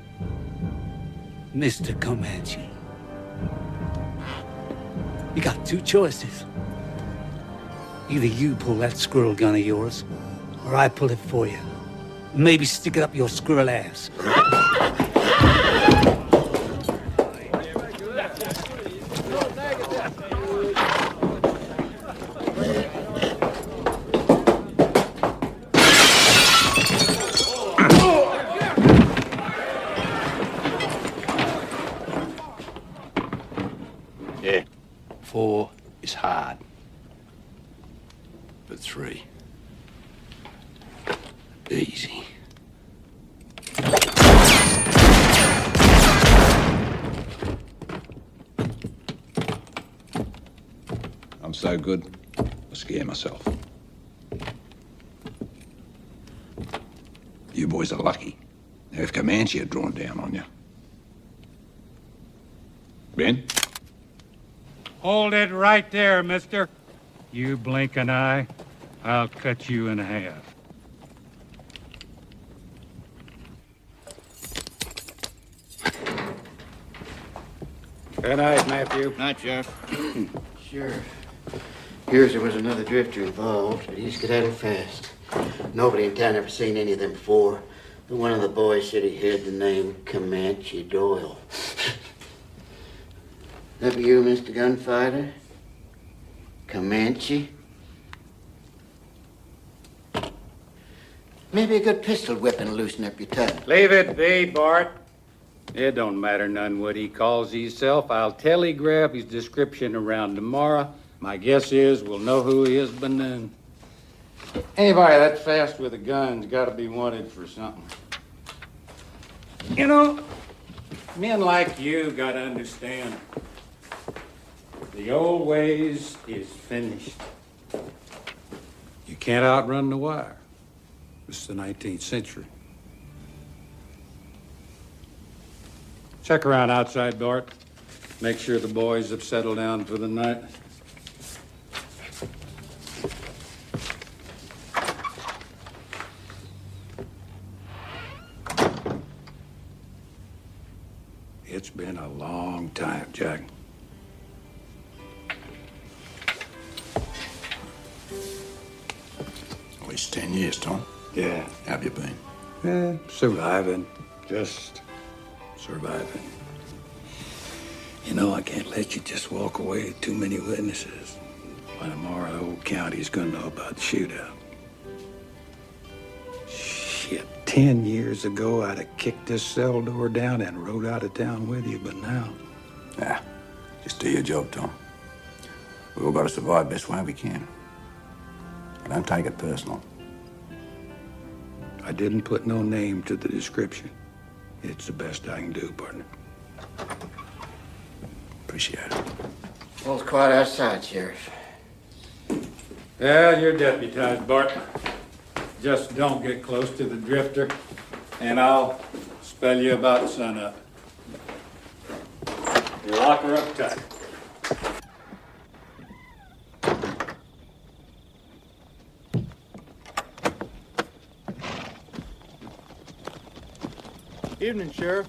Mr. Comanche. You got 2 choices. Either you pull that squirrel gun of yours, or I pull it for you. Maybe stick it up your squirrel ass. Yeah, 4 is hard. But 3, easy. I'm so good, I scare myself. You boys are lucky. Now, if Comanche had drawn down on you. Ben? Hold it right there, mister. You blink an eye, I'll cut you in half. Good night, Matthew. Night, Sheriff. Sure. Hears there was another drifter involved, but he's skedaddled fast. Nobody in town ever seen any of them before. But one of the boys said he heard the name Comanche Doyle. That be you, Mr. Gunfighter? Comanche? Maybe a good pistol whipping will loosen up your tongue. Leave it be, Bart. It don't matter none what he calls himself. I'll telegraph his description around tomorrow. My guess is we'll know who he is by noon. Anybody that fast with a gun's got to be wanted for something. You know, men like you got to understand. The old ways is finished. You can't outrun the wire. It's the 19th century. Check around outside, Bart. Make sure the boys have settled down for the night. It's been a long time, Jack. At least 10 years, Tom. Yeah. How have you been? Yeah, surviving. Just surviving. You know, I can't let you just walk away with too many witnesses. By tomorrow, the whole county's gonna know about the shootout. Shit, 10 years ago, I'd have kicked this cell door down and rode out of town with you, but now... Yeah, just do your job, Tom. We all gotta survive best way we can. Don't take it personal. I didn't put no name to the description. It's the best I can do, partner. Appreciate it. Well, it's quiet outside, Sheriff. Well, you're deputized, Bart. Just don't get close to the drifter, and I'll spell you about sunup. You lock her up tight. Evening, Sheriff.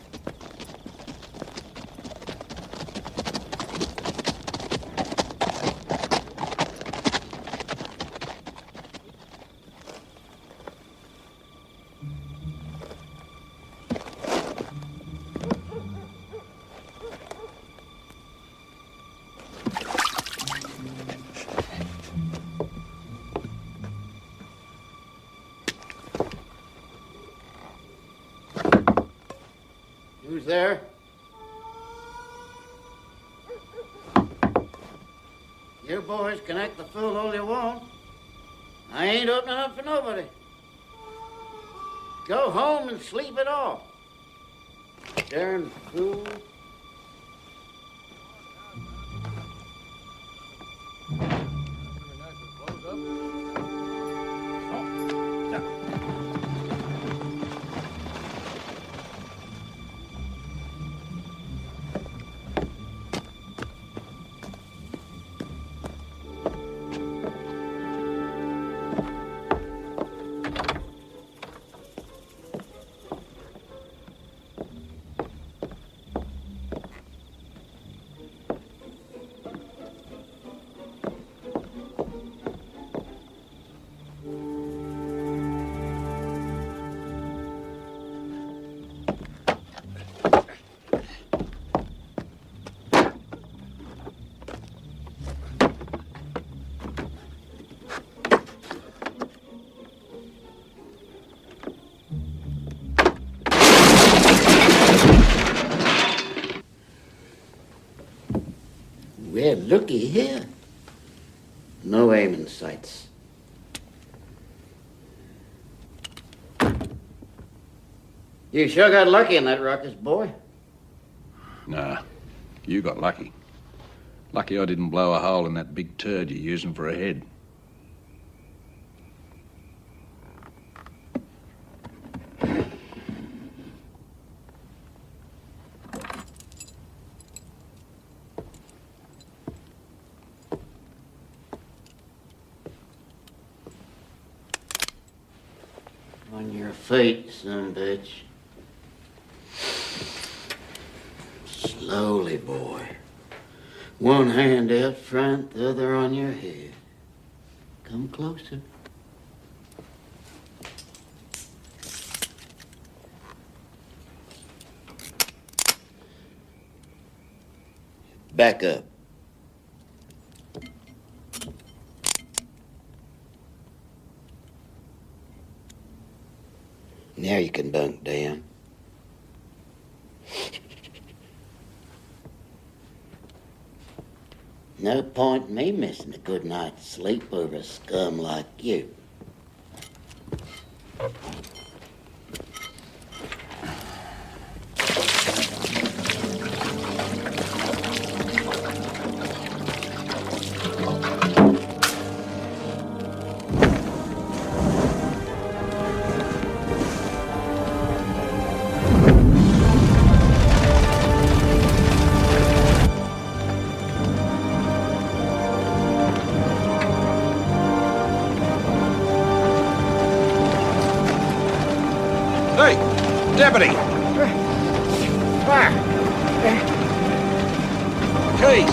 Who's there? You boys can act the fool all you want. I ain't opening up for nobody. Go home and sleep it off. Darn fool. Well, looky here. No aiming sights. You sure got lucky in that ruckus, boy. Nah, you got lucky. Lucky I didn't blow a hole in that big turd you're using for a head. On your feet, son bitch. Slowly, boy. One hand out front, the other on your head. Come closer. Back up. Now you can bunk down. No point in me missing a good night's sleep over a scum like you. Hey, deputy! Keys!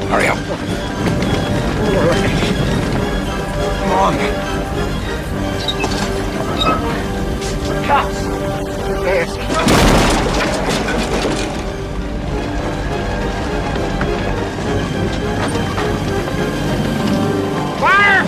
Hurry up. Come on. Cops! Fire!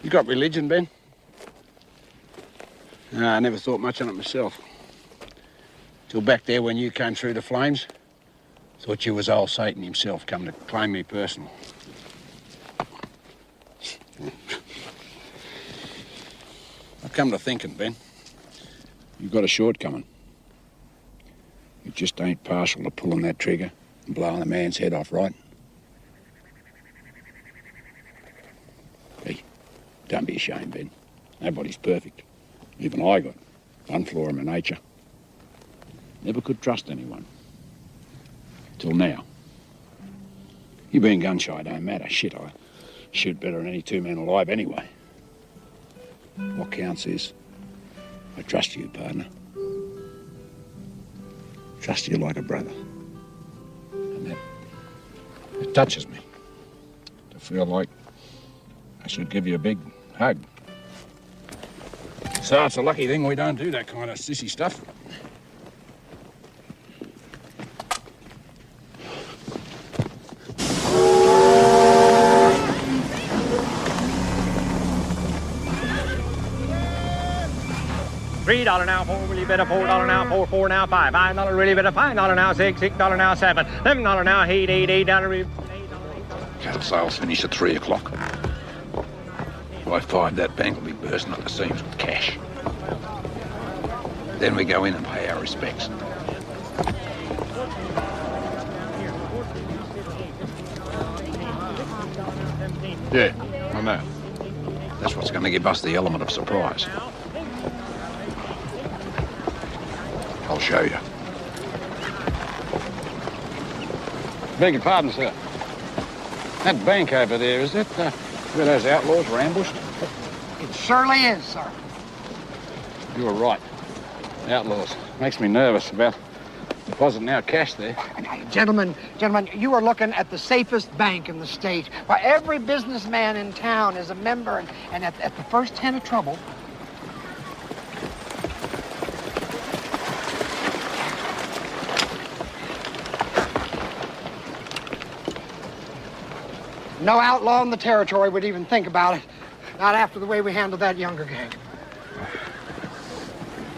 You got religion, Ben? No, I never thought much on it myself. Till back there when you came through the flames. Thought you was old Satan himself come to claim me personal. I've come to thinking, Ben. You've got a shortcoming. You just ain't partial to pulling that trigger and blowing a man's head off, right? Hey, don't be ashamed, Ben. Nobody's perfect. Even I got one flaw in my nature. Never could trust anyone. Till now. You being gun-shy don't matter. Shit, I shoot better than any two men alive anyway. What counts is I trust you, partner. Trust you like a brother. And it touches me to feel like I should give you a big hug. So it's a lucky thing we don't do that kind of sissy stuff. $3 now, $4 really better, $4 now, $4 now, $5 really better, $5 now, $6 now, $7 $11 now, $8 really. Cattle sales finish at 3 o'clock. By 5, that bank will be bursting at the seams with cash. Then we go in and pay our respects. Yeah, I know. That's what's going to give us the element of surprise. I'll show you. Beg your pardon, sir. That bank over there, is it where those outlaws were ambushed? It surely is, sir. You were right. Outlaws. Makes me nervous about depositing our cash there. Gentlemen, you are looking at the safest bank in the state. Why, every businessman in town is a member, and at the first hint of trouble, no outlaw in the territory would even think about it. Not after the way we handled that younger gang.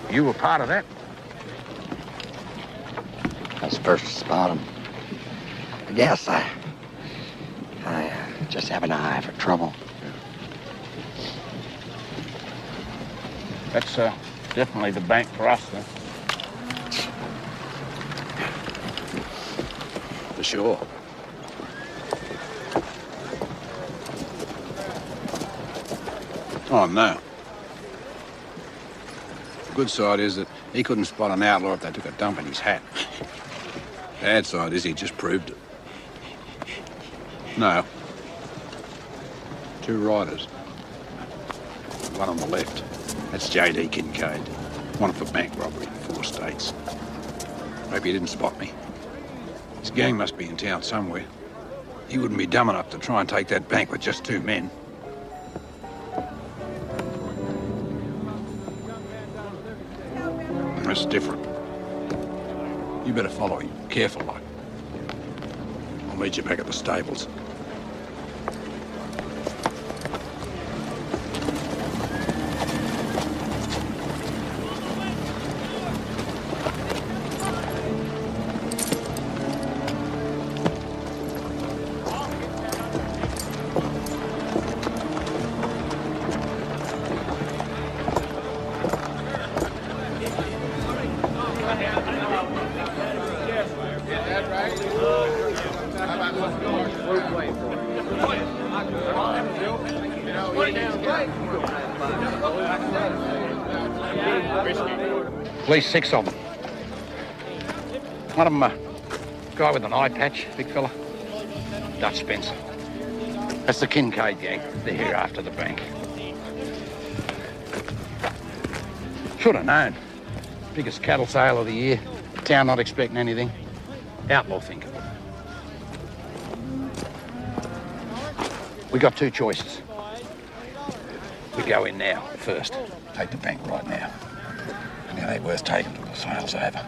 You were part of that? That's first spot him. I guess I just have an eye for trouble. That's definitely the bank for us, then. For sure. Oh, no. The good side is that he couldn't spot an outlaw if they took a dump in his hat. Bad side is he just proved it. No. 2 riders. One on the left. That's J.D. Kincaid. Wanted for bank robbery in 4 states. Hope he didn't spot me. His gang must be in town somewhere. He wouldn't be dumb enough to try and take that bank with just 2 men. That's different. You better follow him. Careful, like. I'll meet you back at the stables. At least 6 of them. One of them, a guy with an eye patch, big fella. Dutch Spencer. That's the Kincaid gang. They're here after the bank. Should have known. Biggest cattle sale of the year. Town not expecting anything. Outlaw thinking. We got 2 choices. We go in now, first. Take the bank right now. And it ain't worth taking till the sale's over.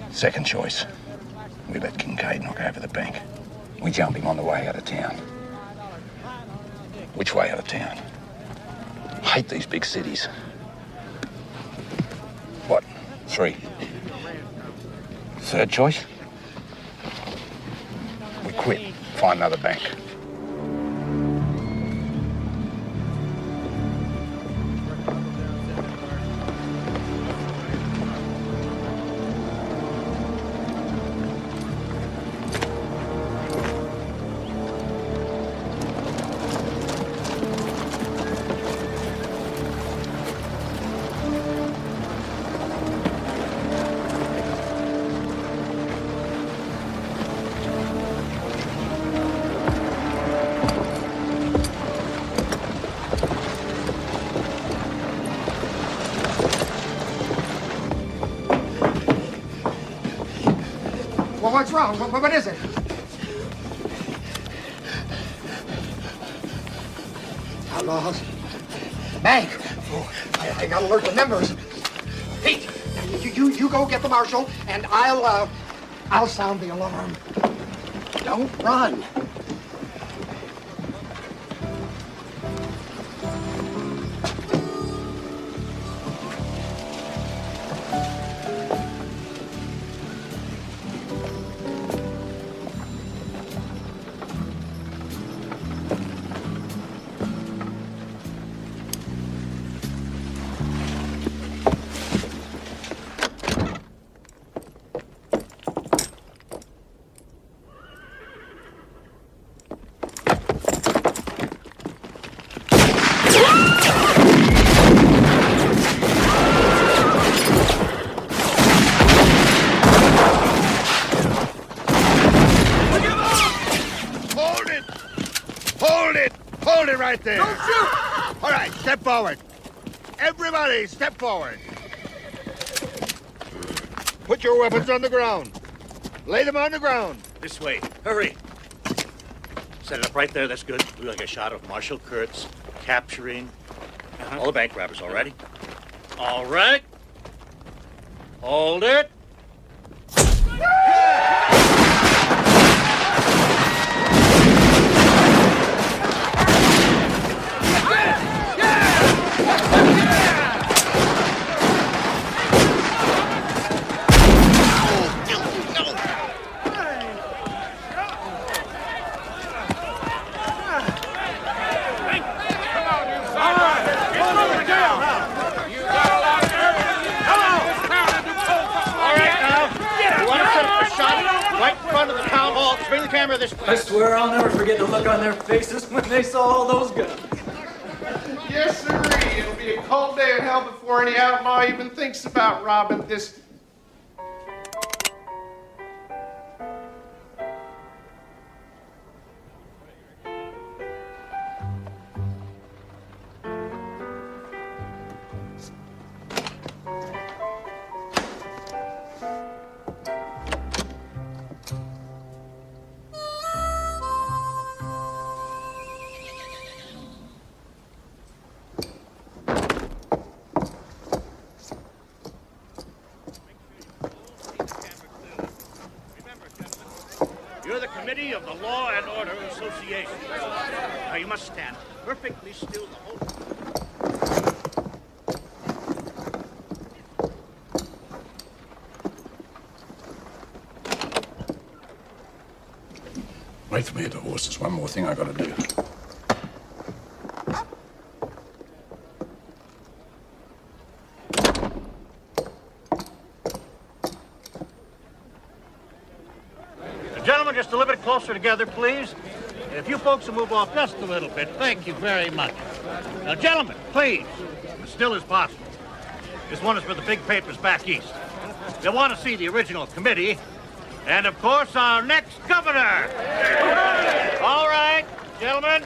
Second choice. We let Kincaid knock over the bank. We jump him on the way out of town. Which way out of town? hate these big cities. What? 3? Third choice? We quit. Find another bank. Well, what's wrong? What is it? Outlaws. Bank. Oh, I gotta alert the members. Pete, you go get the marshal, and I'll sound the alarm. Don't run. Hold it right there. Don't shoot! All right, step forward. Everybody, step forward. Put your weapons on the ground. Lay them on the ground. This way. Hurry. Set it up right there. That's good. We like a shot of Marshal Kurtz capturing all the bank robbers. All righty? All right. Hold it. I swear I'll never forget the look on their faces when they saw all those guns. Yes, sirree. It'll be a cold day in hell before any outlaw even thinks about robbing this. You're the committee of the Law and Order Association. Now you must stand perfectly still the whole time. Wait for me at the horse. There's one more thing I gotta do. Gentlemen, just a little bit closer together, please. If you folks will move off just a little bit, thank you very much. Now, gentlemen, please, as still as possible. This one is for the big papers back east. They want to see the original committee, and of course, our next governor. All right, gentlemen,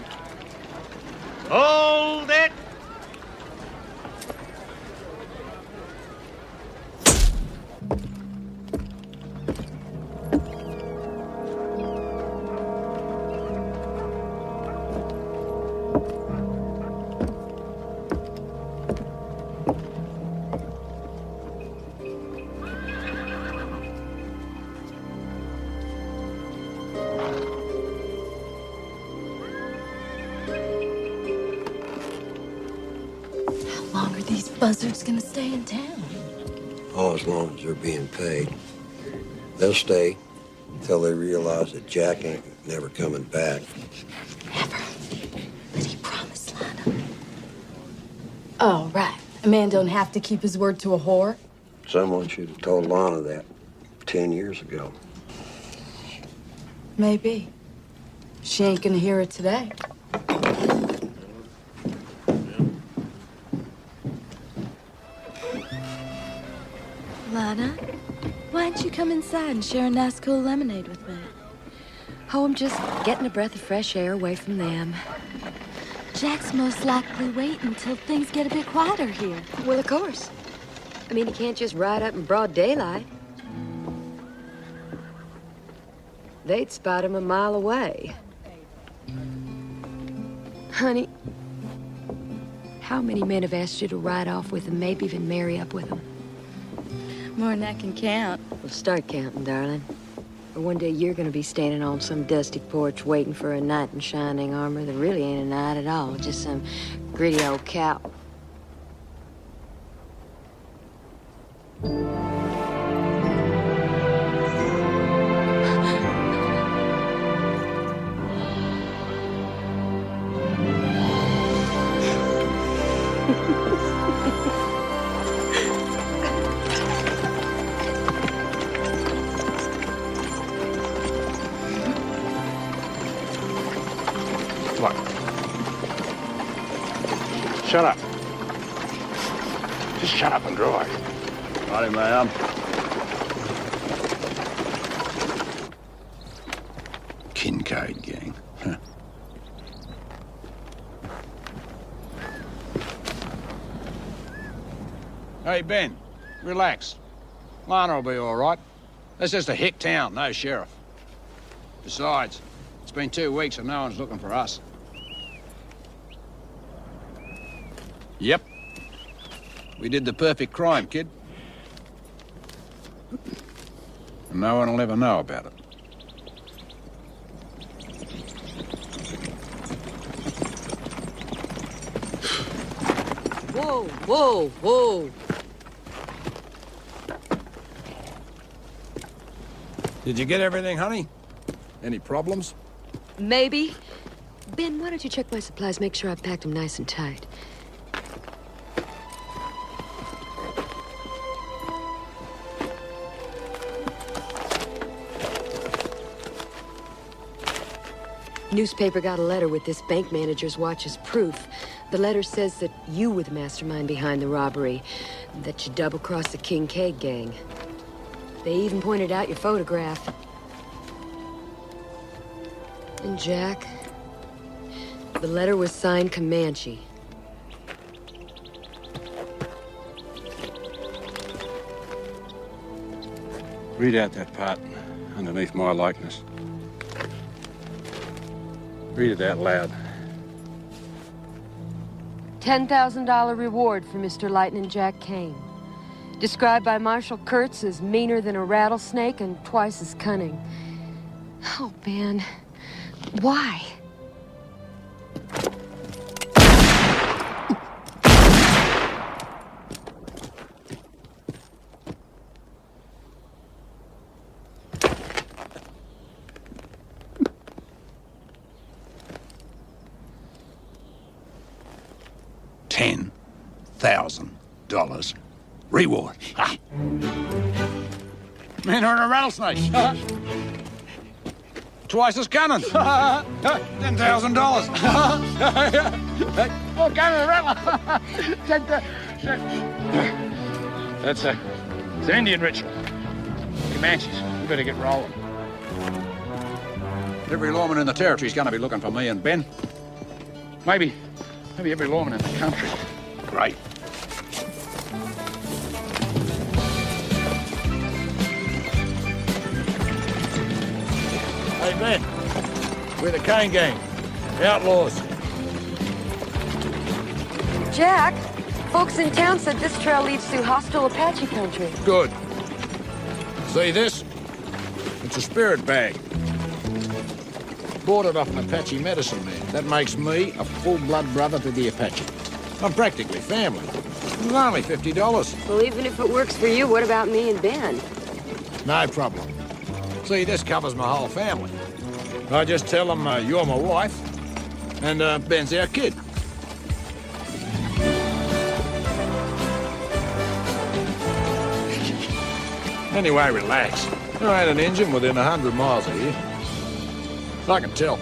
hold it. buzzard's gonna stay in town. Oh, as long as they're being paid. They'll stay until they realize that Jack ain't never coming back. But he promised Lana. Oh, right. A man don't have to keep his word to a whore. Someone should have told Lana that 10 years ago. Maybe. She ain't gonna hear it today. Lana, why don't you come inside and share a nice cool lemonade with me? Oh, I'm just getting a breath of fresh air away from them. Jack's most likely waiting until things get a bit quieter here. Well, of course. I mean, he can't just ride up in broad daylight. They'd spot him a mile away. Honey, how many men have asked you to ride off with them, maybe even marry up with them? More than I can count. Well, start counting, darling. Or one day you're gonna be standing on some dusty porch waiting for a knight in shining armor that really ain't a knight at all, just some gritty old cow. Look. Shut up. Just shut up and drive. Righty, ma'am. Kincaid gang. Huh. Hey, Ben, relax. Lana will be all right. That's just a hick town, no sheriff. Besides, it's been 2 weeks and no one's looking for us. Yep. We did the perfect crime, kid. And no one will ever know about it. Whoa, whoa, whoa. Did you get everything, honey? Any problems? Maybe. Ben, why don't you check my supplies, make sure I've packed them nice and tight. Newspaper got a letter with this bank manager's watch as proof. The letter says that you were the mastermind behind the robbery, that you double-crossed the Kincaid gang. They even pointed out your photograph. And Jack, the letter was signed Comanche. Read out that part underneath my likeness. Read it out loud. $10,000 reward for Mr. Lightning Jack Kane. Described by Marshal Kurtz as meaner than a rattlesnake and twice as cunning. Oh, Ben. Why? $10,000 reward. Ha! Man are in a rattlesnake. Twice as cunning. $10,000. Oh, cunning rattle. That's it's an Indian ritual. Comanches, we better get rolling. Every lawman in the territory's gonna be looking for me and Ben. Maybe every lawman in the country. Great. Hey, Ben. We're the Kane gang. Outlaws. Jack, folks in town said this trail leads through hostile Apache country. Good. See this? It's a spirit bag. Bought it off an Apache medicine man. That makes me a full-blood brother to the Apache. I'm practically family. It's only $50. Well, even if it works for you, what about me and Ben? No problem. See, this covers my whole family. I just tell them you're my wife, and Ben's our kid. Anyway, relax. There ain't an engine within 100 miles of here. I can tell.